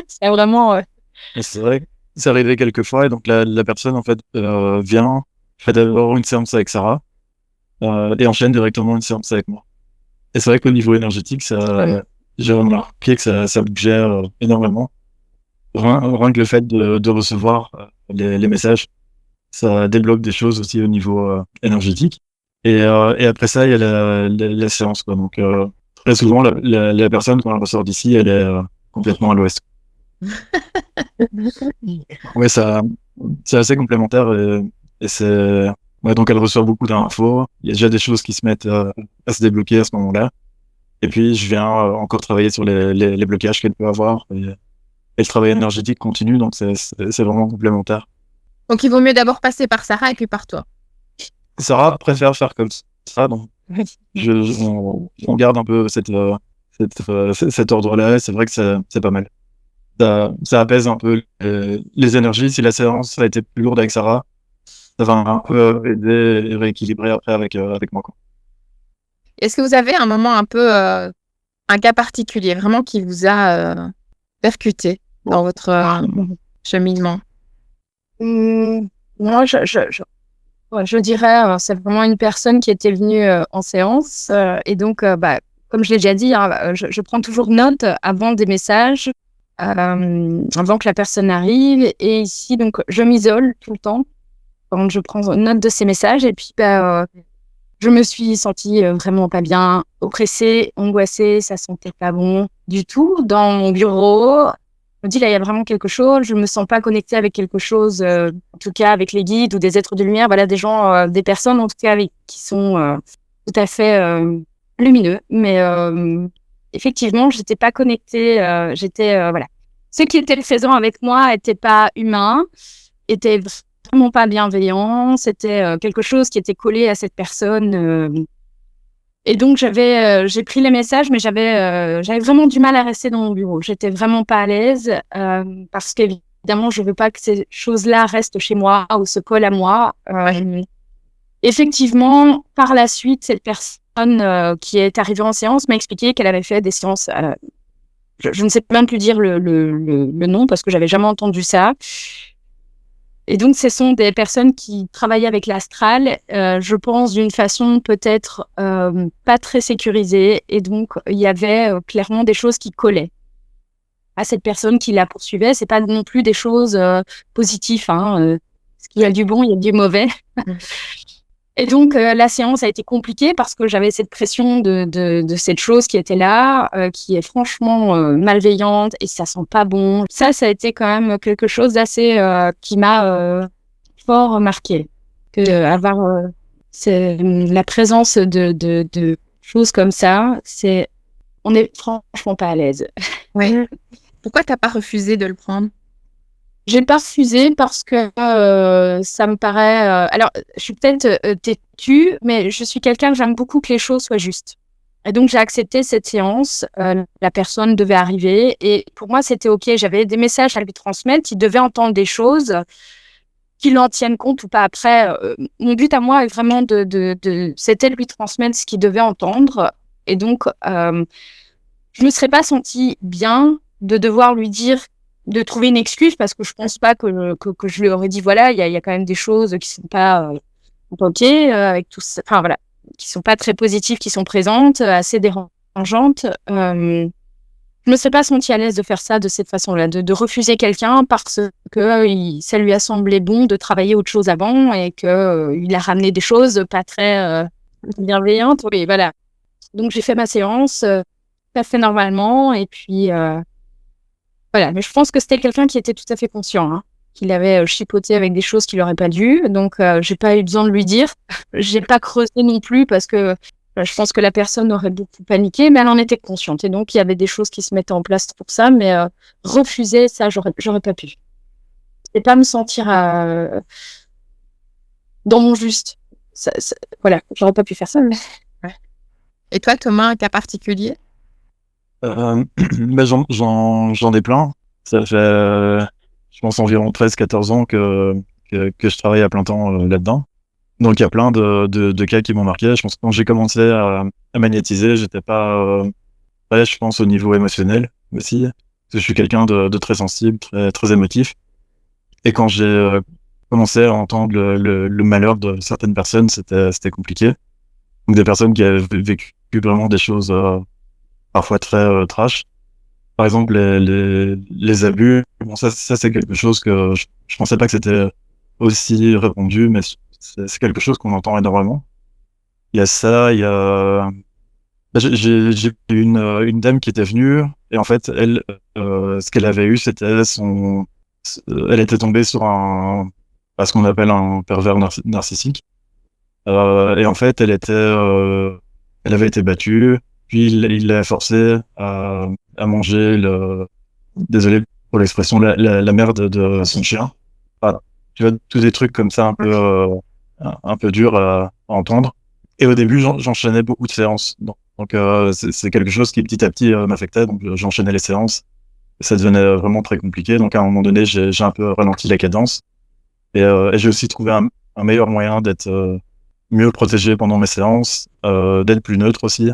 C'est vraiment... Et c'est vrai que c'est arrivé quelques fois, et donc la personne, en fait, vient, fait d'abord une séance avec Sarah, et enchaîne directement une séance avec moi. Et c'est vrai qu'au niveau énergétique, j'ai remarqué que ça bougeait énormément. Rien que le fait de recevoir les messages, ça débloque des choses aussi au niveau énergétique. Et après ça, il y a la séance, quoi. Donc, très souvent, la personne, quand elle ressort d'ici, elle est complètement à l'ouest. Ouais, c'est assez complémentaire et c'est... Ouais, donc elle reçoit beaucoup d'infos. Il y a déjà des choses qui se mettent à se débloquer à ce moment-là. Et puis, je viens encore travailler sur les blocages qu'elle peut avoir. Et le travail énergétique continue, donc c'est vraiment complémentaire. Donc, il vaut mieux d'abord passer par Sarah et puis par toi. Sarah préfère faire comme ça, donc on garde un peu cet ordre-là. C'est vrai que c'est pas mal. Ça apaise un peu les énergies. Si la séance a été plus lourde avec Sarah, ça va un peu aider et rééquilibrer après avec moi, quoi. Est-ce que vous avez un moment un peu, un cas particulier, vraiment qui vous a percuté dans votre cheminement? Moi, je dirais, c'est vraiment une personne qui était venue en séance. Et donc, comme je l'ai déjà dit, hein, je prends toujours note avant des messages avant que la personne arrive. Et ici, donc, je m'isole tout le temps quand je prends note de ces messages. Et puis, je me suis sentie vraiment pas bien, oppressée, angoissée. Ça sentait pas bon du tout dans mon bureau. Je me dis, là, il y a vraiment quelque chose. Je me sens pas connectée avec quelque chose, en tout cas avec les guides ou des êtres de lumière. Voilà, des gens, des personnes, en tout cas, qui sont tout à fait lumineux. Mais effectivement, j'étais pas connectée. Voilà. Ceux qui étaient présents avec moi étaient pas humains, étaient vraiment pas bienveillants. C'était quelque chose qui était collé à cette personne. Et donc, j'ai pris les messages, mais j'avais vraiment du mal à rester dans mon bureau. J'étais vraiment pas à l'aise parce qu'évidemment, je veux pas que ces choses-là restent chez moi ou se collent à moi. Effectivement, par la suite, cette personne qui est arrivée en séance m'a expliqué qu'elle avait fait des séances. Je ne sais même plus dire le nom parce que j'avais jamais entendu ça. Et donc, ce sont des personnes qui travaillaient avec l'astral, je pense, d'une façon peut-être pas très sécurisée. Et donc, il y avait clairement des choses qui collaient à cette personne qui la poursuivait. C'est pas non plus des choses positives. Parce qu'il y a du bon, il y a du mauvais. Et donc, la séance a été compliquée parce que j'avais cette pression de cette chose qui était là, qui est franchement malveillante et ça sent pas bon. Ça a été quand même quelque chose d'assez qui m'a fort marqué. Avoir la présence de choses comme ça, on n'est franchement pas à l'aise. Ouais. Pourquoi t'as pas refusé de le prendre? J'ai pas refusé parce que ça me paraît. Alors, je suis peut-être têtue, mais je suis quelqu'un que j'aime beaucoup que les choses soient justes. Et donc, j'ai accepté cette séance. La personne devait arriver et pour moi, c'était OK. J'avais des messages à lui transmettre. Il devait entendre des choses, qu'il en tienne compte ou pas. Après, mon but à moi est vraiment c'était de lui transmettre ce qu'il devait entendre. Et donc, je me serais pas sentie bien de devoir lui dire de trouver une excuse parce que je pense pas que je lui aurais dit voilà il y a quand même des choses qui sont pas ok avec tout ça, enfin voilà, qui sont pas très positives, qui sont présentes, assez dérangeantes. Je me serais pas sentie à l'aise de faire ça de cette façon-là, de refuser quelqu'un parce que ça lui a semblé bon de travailler autre chose avant et que il a ramené des choses pas très bienveillantes. Oui, voilà. Donc j'ai fait ma séance tout à fait normalement et puis voilà, mais je pense que c'était quelqu'un qui était tout à fait conscient, qu'il avait chipoté avec des choses qu'il n'aurait pas dû. Donc, j'ai pas eu besoin de lui dire. J'ai pas creusé non plus parce que je pense que la personne aurait beaucoup paniqué, mais elle en était consciente. Et donc, il y avait des choses qui se mettaient en place pour ça, mais refuser, ça, j'aurais pas pu. Et pas me sentir dans mon juste. Voilà, j'aurais pas pu faire ça. Mais... Ouais. Et toi, Thomas, un cas particulier? J'en ai plein. Ça fait, je pense, environ 13-14 ans que je travaille à plein temps là-dedans. Donc, il y a plein de cas qui m'ont marqué. Je pense que quand j'ai commencé à magnétiser, j'étais pas prêt, je pense, au niveau émotionnel aussi. Parce que je suis quelqu'un de très sensible, très émotif. Et quand j'ai commencé à entendre le malheur de certaines personnes, c'était compliqué. Donc, des personnes qui avaient vécu vraiment des choses parfois très trash. Par exemple, les abus. Bon, ça c'est quelque chose que je pensais pas que c'était aussi répandu, mais c'est quelque chose qu'on entend énormément. Il y a ça, il y a... J'ai eu une dame qui était venue, et en fait, elle, ce qu'elle avait eu, c'était elle était tombée sur ce qu'on appelle un pervers narcissique. Et en fait, elle avait été battue, puis il l'a forcée à manger désolé pour l'expression, la merde de son chien. Voilà. Tu vois, tous des trucs comme ça un peu durs à entendre. Et au début, j'enchaînais beaucoup de séances. Donc c'est quelque chose qui petit à petit m'affectait. Donc j'enchaînais les séances. Ça devenait vraiment très compliqué. Donc à un moment donné, j'ai un peu ralenti la cadence. Et j'ai aussi trouvé un meilleur moyen d'être mieux protégé pendant mes séances, d'être plus neutre aussi.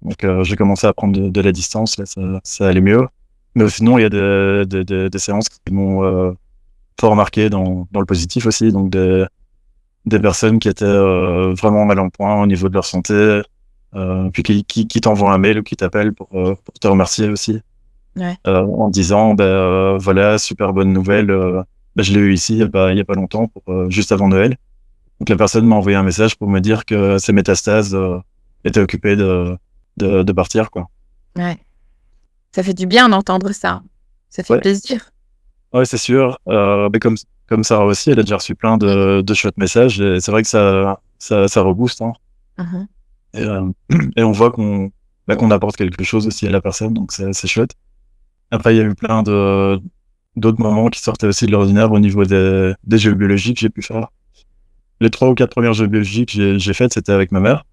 Donc j'ai commencé à prendre de la distance, là ça allait mieux. Mais sinon, il y a des séances qui m'ont fort marqué dans le positif aussi. Donc des personnes qui étaient vraiment mal en point au niveau de leur santé, puis qui t'envoient un mail ou qui t'appellent pour te remercier aussi. Ouais. En disant voilà, super bonne nouvelle, je l'ai eu ici il y a pas longtemps, juste avant Noël. Donc la personne m'a envoyé un message pour me dire que ses métastases étaient occupées de partir, quoi. Ouais. Ça fait du bien d'entendre ça. Ça fait Ouais. plaisir. Ouais, c'est sûr. Mais comme Sarah aussi, elle a déjà reçu plein de chouettes messages et c'est vrai que ça rebooste, hein. Mhm. Et, et on voit qu'on apporte quelque chose aussi à la personne, donc c'est chouette. Après, il y a eu plein d'autres moments qui sortaient aussi de l'ordinaire au niveau des jeux biologiques que j'ai pu faire. Les 3 ou 4 premières jeux biologiques que j'ai faites, c'était avec ma mère.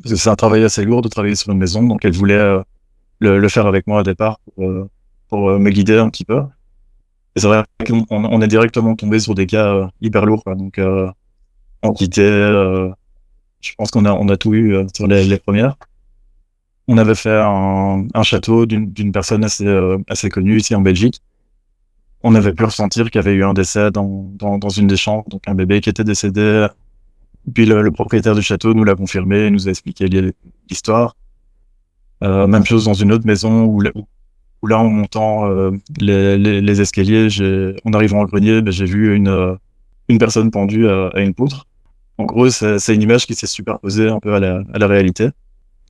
Parce que c'est un travail assez lourd de travailler sur une maison, donc elle voulait le faire avec moi au départ pour me guider un petit peu. Et c'est vrai qu'on est directement tombé sur des cas hyper lourds, quoi. Donc, entité, je pense on a tout eu sur les premières. On avait fait un château d'une personne assez connue ici en Belgique. On avait pu ressentir qu'il y avait eu un décès dans une des chambres, donc un bébé qui était décédé. Puis le propriétaire du château nous l'a confirmé, nous a expliqué l'histoire. Même chose dans une autre maison où là, en montant les escaliers, en arrivant au grenier, j'ai vu une personne pendue à une poutre. En gros, c'est une image qui s'est superposée un peu à la réalité.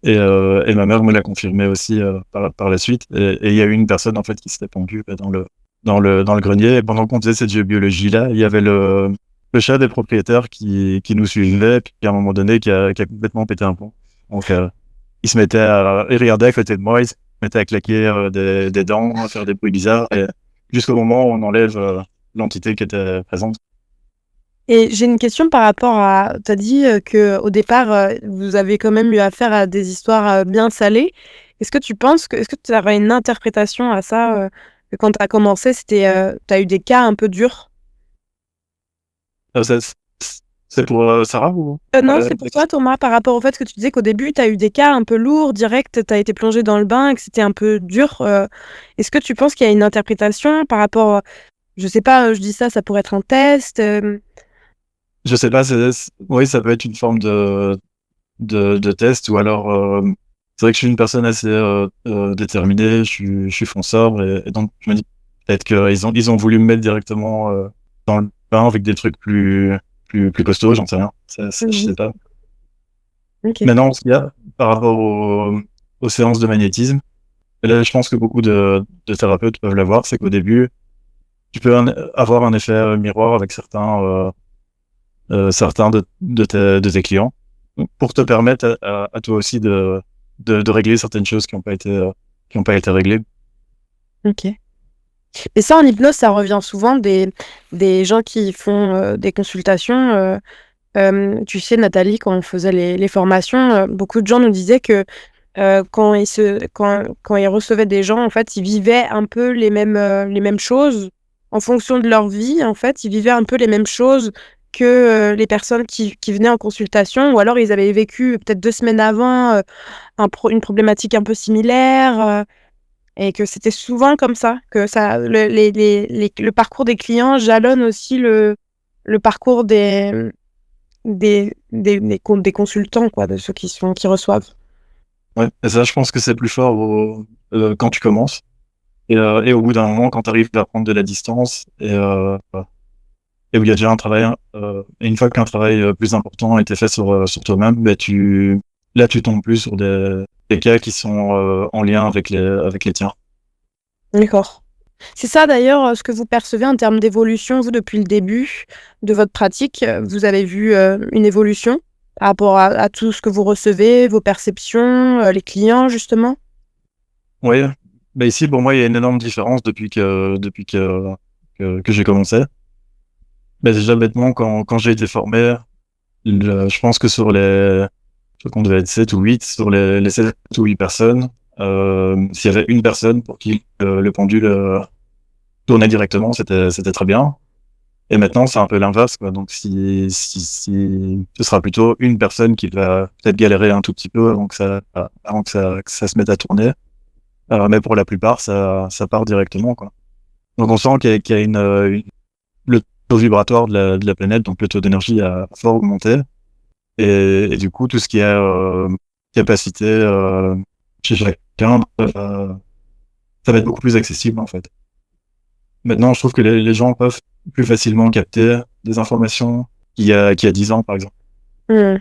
Et ma mère me l'a confirmé aussi par la suite. Et il y a eu une personne en fait qui s'était pendue dans le grenier. Et pendant qu'on faisait cette géobiologie-là, il y avait le chat des propriétaires qui nous suivait, puis à un moment donné qui a complètement pété un plomb. Donc il regardait à côté de moi, il se mettait à claquer des dents, à faire des bruits bizarres, et jusqu'au moment où on enlève l'entité qui était présente. Et j'ai une question par rapport à tu as dit, qu'au départ, vous avez quand même eu affaire à des histoires, bien salées. Est-ce que tu aurais une interprétation à ça, que quand tu as commencé, tu as eu des cas un peu durs? C'est pour Sarah ou Non, c'est pour toi, Thomas, par rapport au fait que tu disais qu'au début, tu as eu des cas un peu lourds, direct, tu as été plongé dans le bain et que c'était un peu dur. Est-ce que tu penses qu'il y a une interprétation par rapport, je sais pas, je dis ça, ça pourrait être un test, Je sais pas, oui, ça peut être une forme de test, ou alors c'est vrai que je suis une personne assez déterminée, je suis fonceur, et donc je me dis peut-être qu'ils ont voulu me mettre directement dans le bain avec des trucs plus costauds, j'en sais rien. Je sais pas. OK. Maintenant, ce qu'il y a par rapport aux séances de magnétisme, et là, je pense que beaucoup de thérapeutes peuvent l'avoir, c'est qu'au début, tu peux avoir un effet miroir avec certains de tes clients, pour te permettre à toi aussi de régler certaines choses qui ont pas été réglées. OK. Et ça, en hypnose, ça revient souvent des gens qui font, des consultations, tu sais, Nathalie, quand on faisait les formations, beaucoup de gens nous disaient que, quand ils recevaient des gens, en fait, ils vivaient un peu les mêmes choses. En fonction de leur vie, en fait, ils vivaient un peu les mêmes choses que, les personnes qui venaient en consultation, ou alors ils avaient vécu peut-être 2 semaines avant, une problématique un peu similaire, et que c'était souvent comme ça, que ça le parcours des clients jalonne aussi le parcours des consultants, quoi, de ceux qui reçoivent. Ouais. Et ça, je pense que c'est plus fort quand tu commences. Et au bout d'un moment, quand tu arrives à prendre de la distance, et où il y a déjà un travail, et une fois qu'un travail plus important a été fait sur toi-même, là, tu tombes plus sur des cas qui sont en lien avec les tiens. D'accord. C'est ça d'ailleurs, ce que vous percevez en termes d'évolution, vous, depuis le début de votre pratique? Vous avez vu, une évolution par rapport à tout ce que vous recevez, vos perceptions, les clients justement? Oui, ici, pour moi, il y a une énorme différence depuis que j'ai commencé. Déjà, bêtement, quand j'ai été formé, je pense que je crois qu'on devait être 7 ou 8, sur les 7 ou 8 personnes, s'il y avait une personne pour qui le pendule tournait directement, c'était très bien. Et maintenant, c'est un peu l'inverse, quoi. Donc, si ce sera plutôt une personne qui va peut-être galérer un tout petit peu que ça se mette à tourner. Mais pour la plupart, ça part directement, quoi. Donc, on sent qu'il y a le taux vibratoire de la planète, donc le taux d'énergie a fort augmenté. Et du coup, tout ce qui est capacité chez chacun ça va être beaucoup plus accessible en fait. Maintenant, je trouve que les gens peuvent plus facilement capter des informations qu'il y a 10 ans, par exemple. Mmh.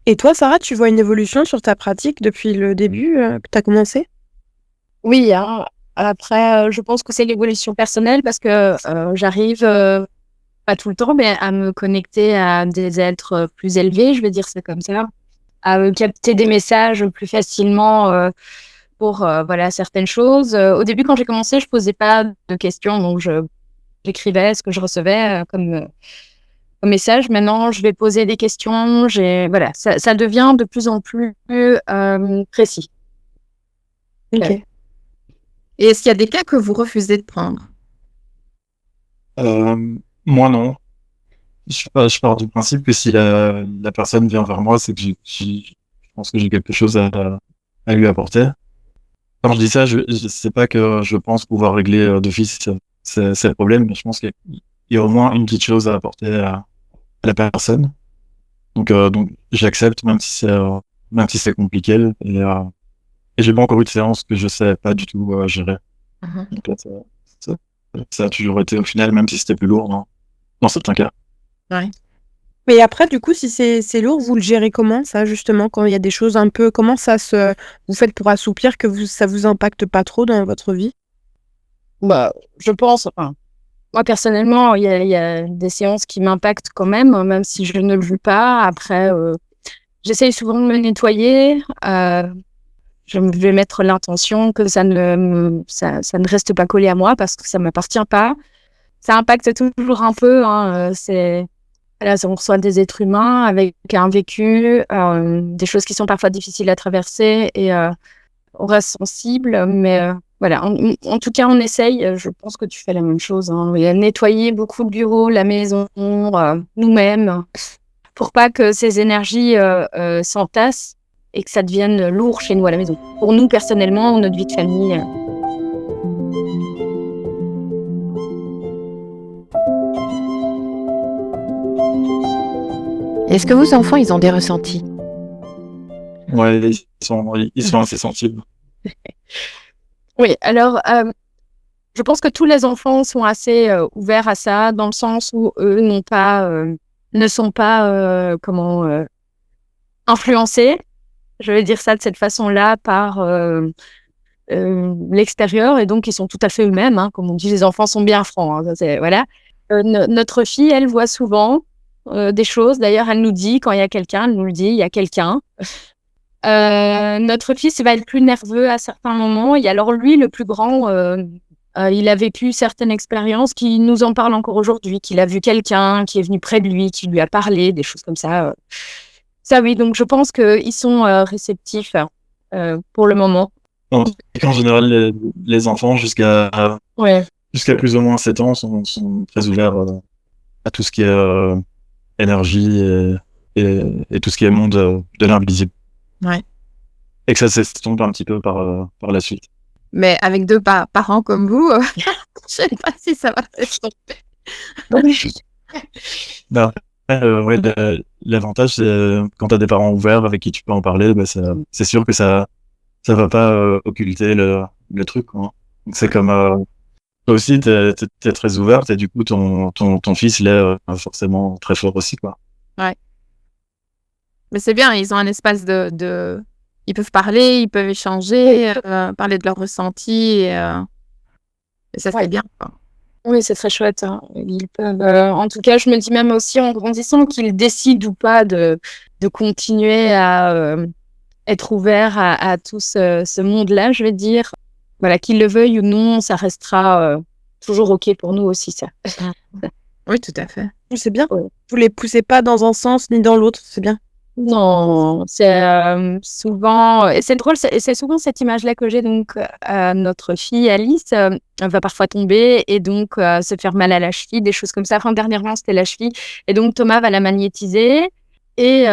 Et toi, Sarah, tu vois une évolution sur ta pratique depuis le début que tu as commencé? Oui, hein. Après, je pense que c'est l'évolution personnelle parce que j'arrive, pas tout le temps, mais à me connecter à des êtres plus élevés, je vais dire ça comme ça, à capter des messages plus facilement pour voilà, certaines choses. Au début, quand j'ai commencé, je posais pas de questions, donc j'écrivais ce que je recevais comme message. Maintenant, je vais poser des questions. Voilà, ça devient de plus en plus précis. Ok. Ouais. Et est-ce qu'il y a des cas que vous refusez de prendre? Moi, non. Je pars du principe que si la personne vient vers moi, c'est que je pense que j'ai quelque chose à lui apporter. Quand je dis ça, sais pas que je pense pouvoir régler d'office ces problèmes, mais je pense qu'il y a au moins une petite chose à apporter à la personne. Donc j'accepte, même si c'est compliqué. Et j'ai pas encore eu de séance que je sais pas du tout gérer. Mhm. Donc là, ça, ça a toujours été au final, même si c'était plus lourd dans certains cas. Mais après, du coup, si c'est lourd, vous le gérez comment, ça, justement, quand il y a des choses un peu... Comment vous faites pour assouplir que ça vous impacte pas trop dans votre vie? Bah, je pense, enfin, moi personnellement, il y a des séances qui m'impactent quand même si je ne le veux pas. Après, j'essaye souvent de me nettoyer. Je vais mettre l'intention que ça ne reste pas collé à moi parce que ça ne m'appartient pas. Ça impacte toujours un peu, hein, voilà, on reçoit des êtres humains avec un vécu, des choses qui sont parfois difficiles à traverser et on reste sensible. Mais voilà, en tout cas, on essaye. Je pense que tu fais la même chose. Hein, nettoyer beaucoup le bureau, la maison, nous-mêmes, pour pas que ces énergies s'entassent et que ça devienne lourd chez nous à la maison. Pour nous, personnellement, notre vie de famille. Est-ce que vos enfants, ils ont des ressentis? Ouais, ils sont assez sensibles. Oui, alors, je pense que tous les enfants sont assez ouverts à ça, dans le sens où eux ne sont pas influencés, je vais dire ça de cette façon-là, par l'extérieur, et donc ils sont tout à fait eux-mêmes. Hein, comme on dit, les enfants sont bien francs. Hein, voilà. Notre fille, elle voit souvent des choses. D'ailleurs, elle nous dit, quand il y a quelqu'un, elle nous le dit, il y a quelqu'un. Notre fils va être plus nerveux à certains moments. Et alors lui, le plus grand, il a vécu certaines expériences qui nous en parlent encore aujourd'hui, qu'il a vu quelqu'un qui est venu près de lui, qui lui a parlé, des choses comme ça. Ça, oui, donc je pense qu'ils sont réceptifs pour le moment. En général, les enfants jusqu'à Ouais. plus ou moins 7 ans sont très ouverts à tout ce qui est énergie et tout ce qui est monde de l'invisible. Ouais. Et que ça s'estompe un petit peu par la suite. Mais avec deux parents comme vous, je sais pas si ça va s'estomper. Ben, ouais, l'avantage, c'est quand tu as des parents ouverts avec qui tu peux en parler, ben, c'est sûr que ça va pas occulter le truc. Quoi. Donc, c'est comme toi aussi, t'es très ouverte et du coup, ton fils, il est forcément très fort aussi. Quoi. Mais c'est bien, ils ont un espace Ils peuvent parler, ils peuvent échanger, parler de leurs ressentis. Et ça, c'est bien. Quoi. Oui, c'est très chouette. Hein. Ils peuvent, en tout cas, je me dis même aussi en grandissant qu'ils décident ou pas de continuer à être ouverts à tout ce monde-là, je vais dire. Voilà, qu'ils le veuillent ou non, ça restera toujours OK pour nous aussi, ça. Oui, tout à fait. C'est bien. Ouais. Vous les poussez pas dans un sens ni dans l'autre, c'est bien. Non, c'est souvent, et c'est drôle, c'est souvent cette image-là que j'ai. Donc, notre fille Alice elle va parfois tomber et donc se faire mal à la cheville, des choses comme ça. Enfin, dernièrement, c'était la cheville. Et donc, Thomas va la magnétiser et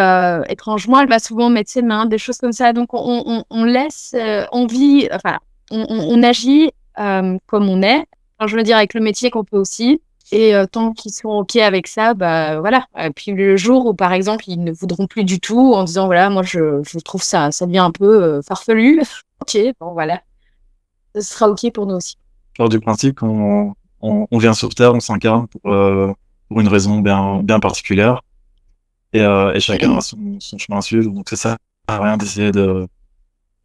étrangement, elle va souvent mettre ses mains, des choses comme ça. Donc, on laisse, on vit, enfin, on agit comme on est. Enfin, je veux dire, avec le métier qu'on peut aussi. Et tant qu'ils sont OK avec ça, bah voilà. Et puis le jour où, par exemple, ils ne voudront plus du tout en disant, voilà, moi, je trouve ça devient un peu farfelu. OK, bon, voilà. ce sera OK pour nous aussi. Je pars du principe qu'on vient sur Terre, on s'incarne pour une raison bien particulière. Et chacun a son chemin à suivre. Donc, c'est ça, rien d'essayer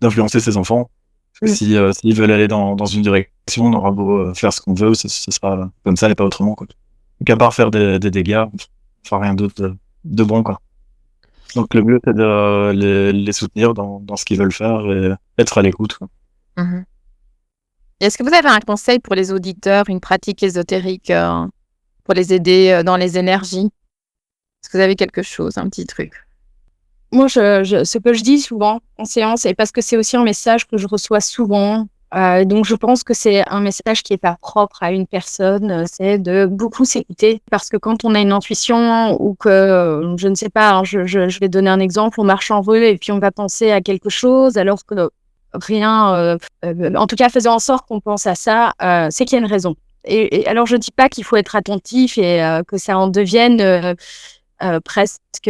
d'influencer ses enfants. Parce que s'ils veulent aller dans une direction, on aura beau faire ce qu'on veut, ce sera comme ça et pas autrement, quoi. Donc, à part faire des dégâts, on fera rien d'autre de bon, quoi. Donc, le mieux, c'est de les soutenir dans ce qu'ils veulent faire et être à l'écoute, quoi. Mhm. Est-ce que vous avez un conseil pour les auditeurs, une pratique ésotérique pour les aider dans les énergies? Est-ce que vous avez quelque chose, un petit truc? Moi, ce que je dis souvent en séance, et parce que c'est aussi un message que je reçois souvent, donc je pense que c'est un message qui est pas propre à une personne, c'est de beaucoup s'écouter. Parce que quand on a une intuition ou que, je ne sais pas, hein, je vais donner un exemple, on marche en rue et puis on va penser à quelque chose alors que rien, en tout cas faisant en sorte qu'on pense à ça, c'est qu'il y a une raison. Et alors je dis pas qu'il faut être attentif et que ça en devienne presque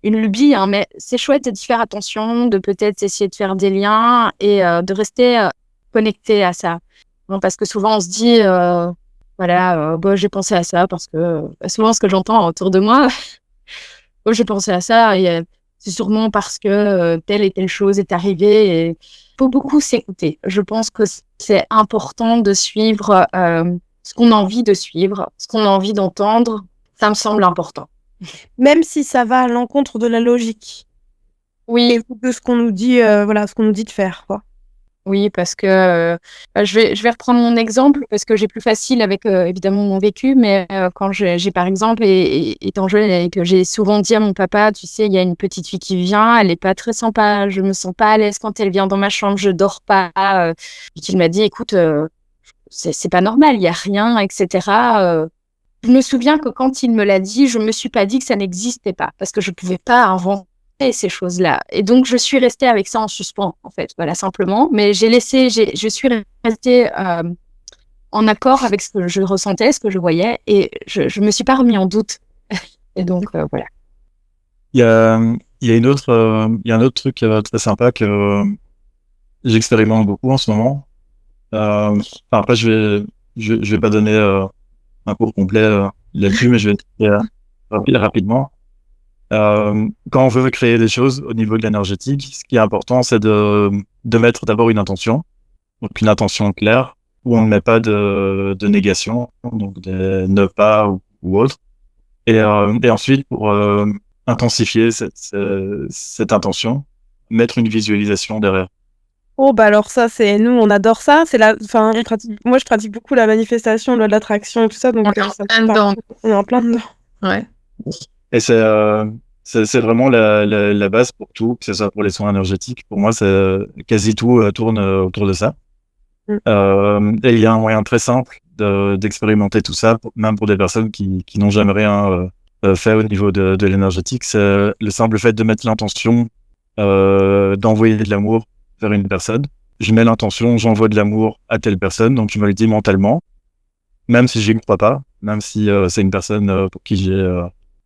une lubie, hein, mais c'est chouette d'y faire attention, de peut-être essayer de faire des liens et de rester connecté à ça. Non, parce que souvent on se dit, voilà, bah, j'ai pensé à ça parce que souvent ce que j'entends autour de moi, oh, j'ai pensé à ça et c'est sûrement parce que telle et telle chose est arrivée. Et faut beaucoup s'écouter. Je pense que c'est important de suivre ce qu'on a envie de suivre, ce qu'on a envie d'entendre. Ça me semble important. Même si ça va à l'encontre de la logique Oui, et de ce qu'on nous dit, voilà, ce qu'on nous dit de faire, quoi. oui, parce que je vais reprendre mon exemple parce que j'ai plus facile avec évidemment mon vécu, mais quand j'ai par exemple, étant jeune et que j'ai souvent dit à mon papa, tu sais, il y a une petite fille qui vient, elle est pas très sympa, je me sens pas à l'aise quand elle vient dans ma chambre, je dors pas. Et qu'il m'a dit, écoute, c'est pas normal, il y a rien, etc. Je me souviens que quand il me l'a dit, je me suis pas dit que ça n'existait pas parce que je pouvais pas inventer ces choses-là. Et donc, je suis restée avec ça en suspens, en fait, voilà, simplement. Mais je suis restée en accord avec ce que je ressentais, ce que je voyais, et je me suis pas remis en doute. Et donc, voilà. Il y a il y a un autre truc très sympa que j'expérimente beaucoup en ce moment. Enfin, après, je vais pas donner un cours complet là-dessus, mais je vais rapidement. Quand on veut créer des choses au niveau de l'énergétique, ce qui est important, c'est de mettre d'abord une intention, donc une intention claire, où on ne met pas de négation, donc des ne pas ou autre. Et ensuite, pour intensifier cette intention, mettre une visualisation derrière. Oh, bah alors ça, nous, on adore ça. Enfin, moi, je pratique beaucoup la manifestation, loi de l'attraction et tout ça, donc On est en ça me plein parle. dedans. On est en plein dedans. Ouais. Et c'est vraiment la base pour tout, que ce soit pour les soins énergétiques. Pour moi, quasi tout tourne autour de ça. Et il y a un moyen très simple d'expérimenter tout ça, même pour des personnes qui n'ont jamais rien fait au niveau de l'énergétique. C'est le simple fait de mettre l'intention d'envoyer de l'amour vers une personne. Je mets l'intention, j'envoie de l'amour à telle personne, donc je me le dis mentalement, même si j'y crois pas, même si c'est une personne pour qui j'ai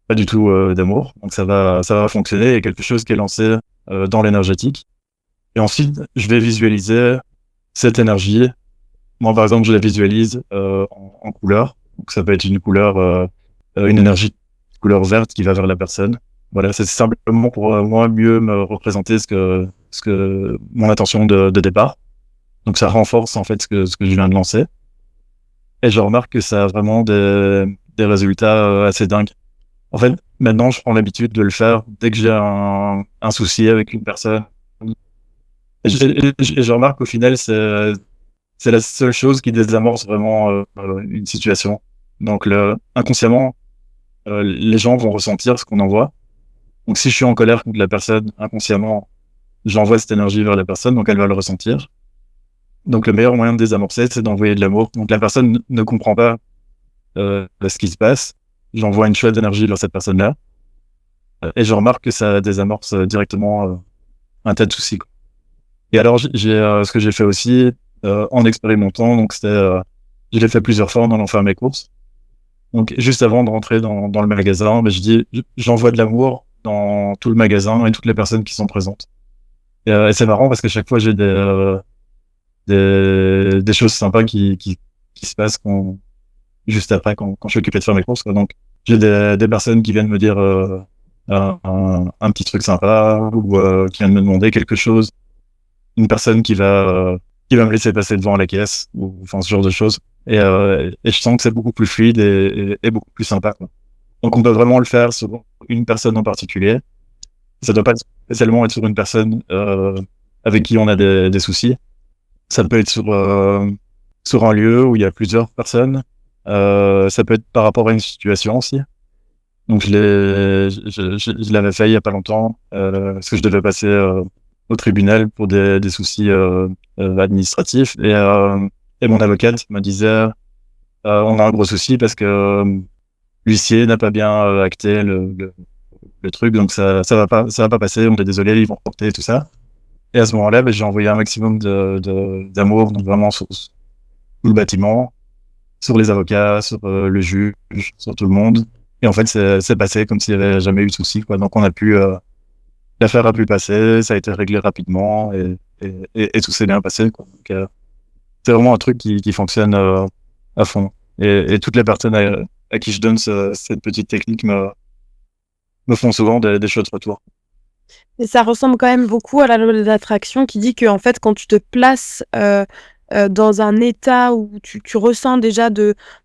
pas du tout d'amour. Donc ça va fonctionner. Il y a quelque chose qui est lancé dans l'énergétique. Et ensuite, je vais visualiser cette énergie. Moi, par exemple, je la visualise en couleur. Donc ça peut être une couleur, une énergie couleur verte qui va vers la personne. Voilà, c'est simplement pour moi mieux me représenter ce que mon intention de départ. Donc ça renforce en fait ce que je viens de lancer. Et je remarque que ça a vraiment des résultats assez dingues. En fait, maintenant, je prends l'habitude de le faire dès que j'ai un souci avec une personne. Et je remarque qu'au final, c'est la seule chose qui désamorce vraiment une situation. Donc, inconsciemment, les gens vont ressentir ce qu'on envoie. Donc, si je suis en colère contre la personne, inconsciemment, j'envoie cette énergie vers la personne, donc elle va le ressentir. Donc, le meilleur moyen de désamorcer, c'est d'envoyer de l'amour. Donc, la personne ne comprend pas ce qui se passe. J'envoie une chouette d'énergie vers cette personne-là. Et je remarque que ça désamorce directement un tas de soucis, quoi. Et alors, ce que j'ai fait aussi en expérimentant, donc je l'ai fait plusieurs fois en allant faire mes courses. Donc, juste avant de rentrer dans le magasin, je dis, j'envoie de l'amour dans tout le magasin et toutes les personnes qui sont présentes. Et c'est marrant parce qu'à chaque fois, j'ai des choses sympas qui se passent juste après quand je suis occupé de faire mes courses, quoi. Donc, j'ai des personnes qui viennent me dire un petit truc sympa ou qui viennent me demander quelque chose. Une personne qui va me laisser passer devant la caisse ou enfin ce genre de choses. Et je sens que c'est beaucoup plus fluide et beaucoup plus sympa, quoi. Donc, on peut vraiment le faire sur une personne en particulier. Ça doit pas spécialement être sur une personne avec qui on a des soucis. Ça peut être sur un lieu où il y a plusieurs personnes. Ça peut être par rapport à une situation aussi. Donc je l'avais fait il y a pas longtemps parce que je devais passer au tribunal pour des soucis administratifs et mon avocate me disait on a un gros souci parce que l'huissier n'a pas bien acté le truc, donc ça va pas passer, on est désolé, ils vont reporter tout ça. Et à ce moment-là, j'ai envoyé un maximum d'amour, donc vraiment sur tout le bâtiment, sur les avocats, sur le juge, sur tout le monde. Et en fait, c'est passé comme s'il n'y avait jamais eu de souci, quoi. Donc l'affaire a pu passer, ça a été réglé rapidement et tout s'est bien passé, quoi. Donc, c'est vraiment un truc qui fonctionne à fond. Et toutes les personnes à qui je donne cette petite technique me font souvent des chouettes retours. Et ça ressemble quand même beaucoup à la loi de l'attraction qui dit que en fait, quand tu te places dans un état où tu ressens déjà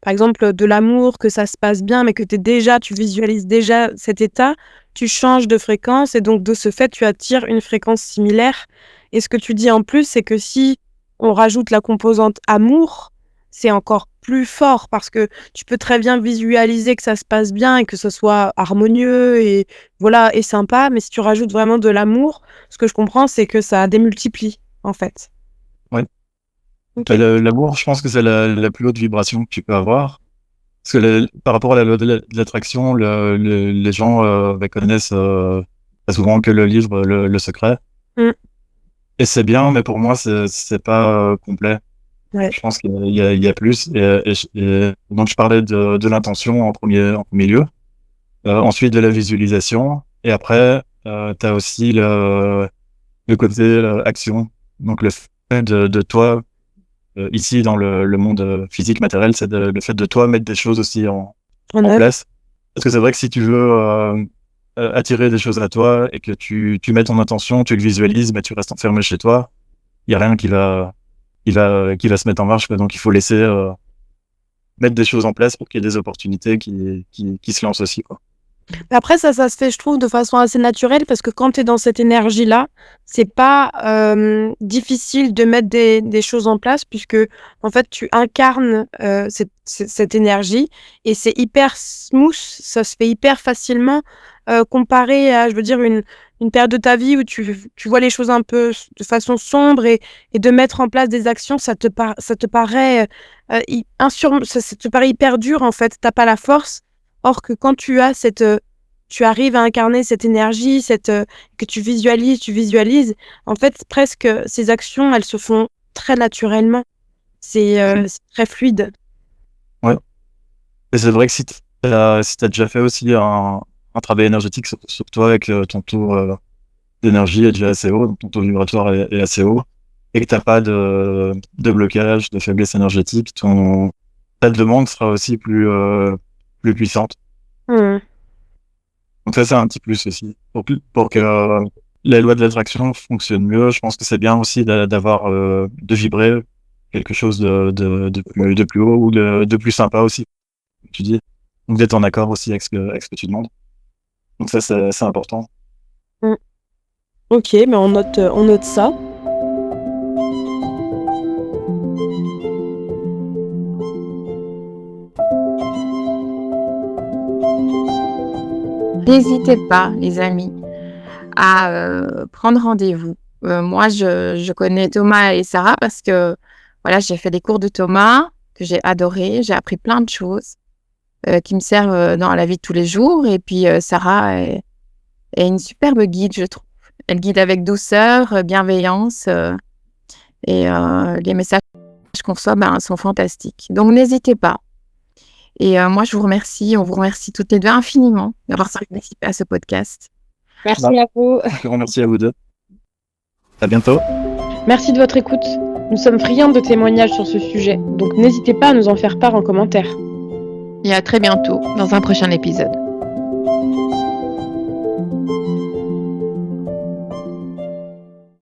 par exemple, de l'amour, que ça se passe bien, mais que tu visualises déjà cet état, tu changes de fréquence et donc de ce fait, tu attires une fréquence similaire. Et ce que tu dis en plus, c'est que si on rajoute la composante amour, c'est encore plus fort parce que tu peux très bien visualiser que ça se passe bien et que ce soit harmonieux et voilà, et sympa. Mais si tu rajoutes vraiment de l'amour, ce que je comprends, c'est que ça démultiplie, en fait. Ouais. Ok. L'amour, je pense que c'est la plus haute vibration que tu peux avoir. Parce que par rapport à la loi de l'attraction, les gens connaissent très souvent que le livre Le Secret. Mm. Et c'est bien, mais pour moi, c'est pas complet. Ouais. Je pense qu'il y a plus. Et donc, je parlais de l'intention en premier lieu. Ensuite, de la visualisation. Et après, tu as aussi le côté action. Donc, le fait de toi, ici, dans le monde physique, matériel, c'est le fait de toi mettre des choses aussi en œuvre. place. Parce que c'est vrai que si tu veux attirer des choses à toi et que tu mets ton intention, tu le visualises, mais tu restes enfermé chez toi, il n'y a rien qui va se mettre en marche, quoi. Donc, il faut laisser mettre des choses en place pour qu'il y ait des opportunités qui se lancent aussi, quoi. Après, ça se fait, je trouve, de façon assez naturelle parce que quand tu es dans cette énergie-là, c'est pas difficile de mettre des choses en place puisque, en fait, tu incarnes cette énergie et c'est hyper smooth, ça se fait hyper facilement comparé à, je veux dire, une période de ta vie où tu vois les choses un peu de façon sombre et de mettre en place des actions, ça te paraît ça te paraît hyper dur, en fait, t'as pas la force. Or que quand tu arrives à incarner cette énergie, que tu visualises, en fait, presque ces actions, elles se font très naturellement. C'est très fluide. Ouais. Et c'est vrai que si t'as déjà fait aussi un travail énergétique sur toi avec ton taux d'énergie est déjà assez haut, donc ton taux vibratoire est assez haut, et que t'as pas de blocage, de faiblesse énergétique, ta demande sera aussi plus puissante. Mmh. Donc ça, c'est un petit plus aussi. Pour que la loi de l'attraction fonctionne mieux, je pense que c'est bien aussi de vibrer quelque chose de plus haut ou de plus sympa aussi, comme tu dis. Donc d'être en accord aussi avec ce que tu demandes. Donc ça, c'est important. Ok, mais on note ça. N'hésitez pas, les amis, à prendre rendez-vous. Moi, je connais Thomas et Sarah parce que voilà, j'ai fait des cours de Thomas que j'ai adoré. J'ai appris plein de choses qui me servent dans la vie de tous les jours. Et puis, Sarah est une superbe guide, je trouve. Elle guide avec douceur, bienveillance et les messages qu'on reçoit sont fantastiques. Donc, n'hésitez pas. Et moi, on vous remercie toutes les deux infiniment d'avoir participé à ce podcast. Merci à vous. Un grand merci à vous deux. À bientôt. Merci de votre écoute. Nous sommes friands de témoignages sur ce sujet, donc n'hésitez pas à nous en faire part en commentaire. Et à très bientôt dans un prochain épisode.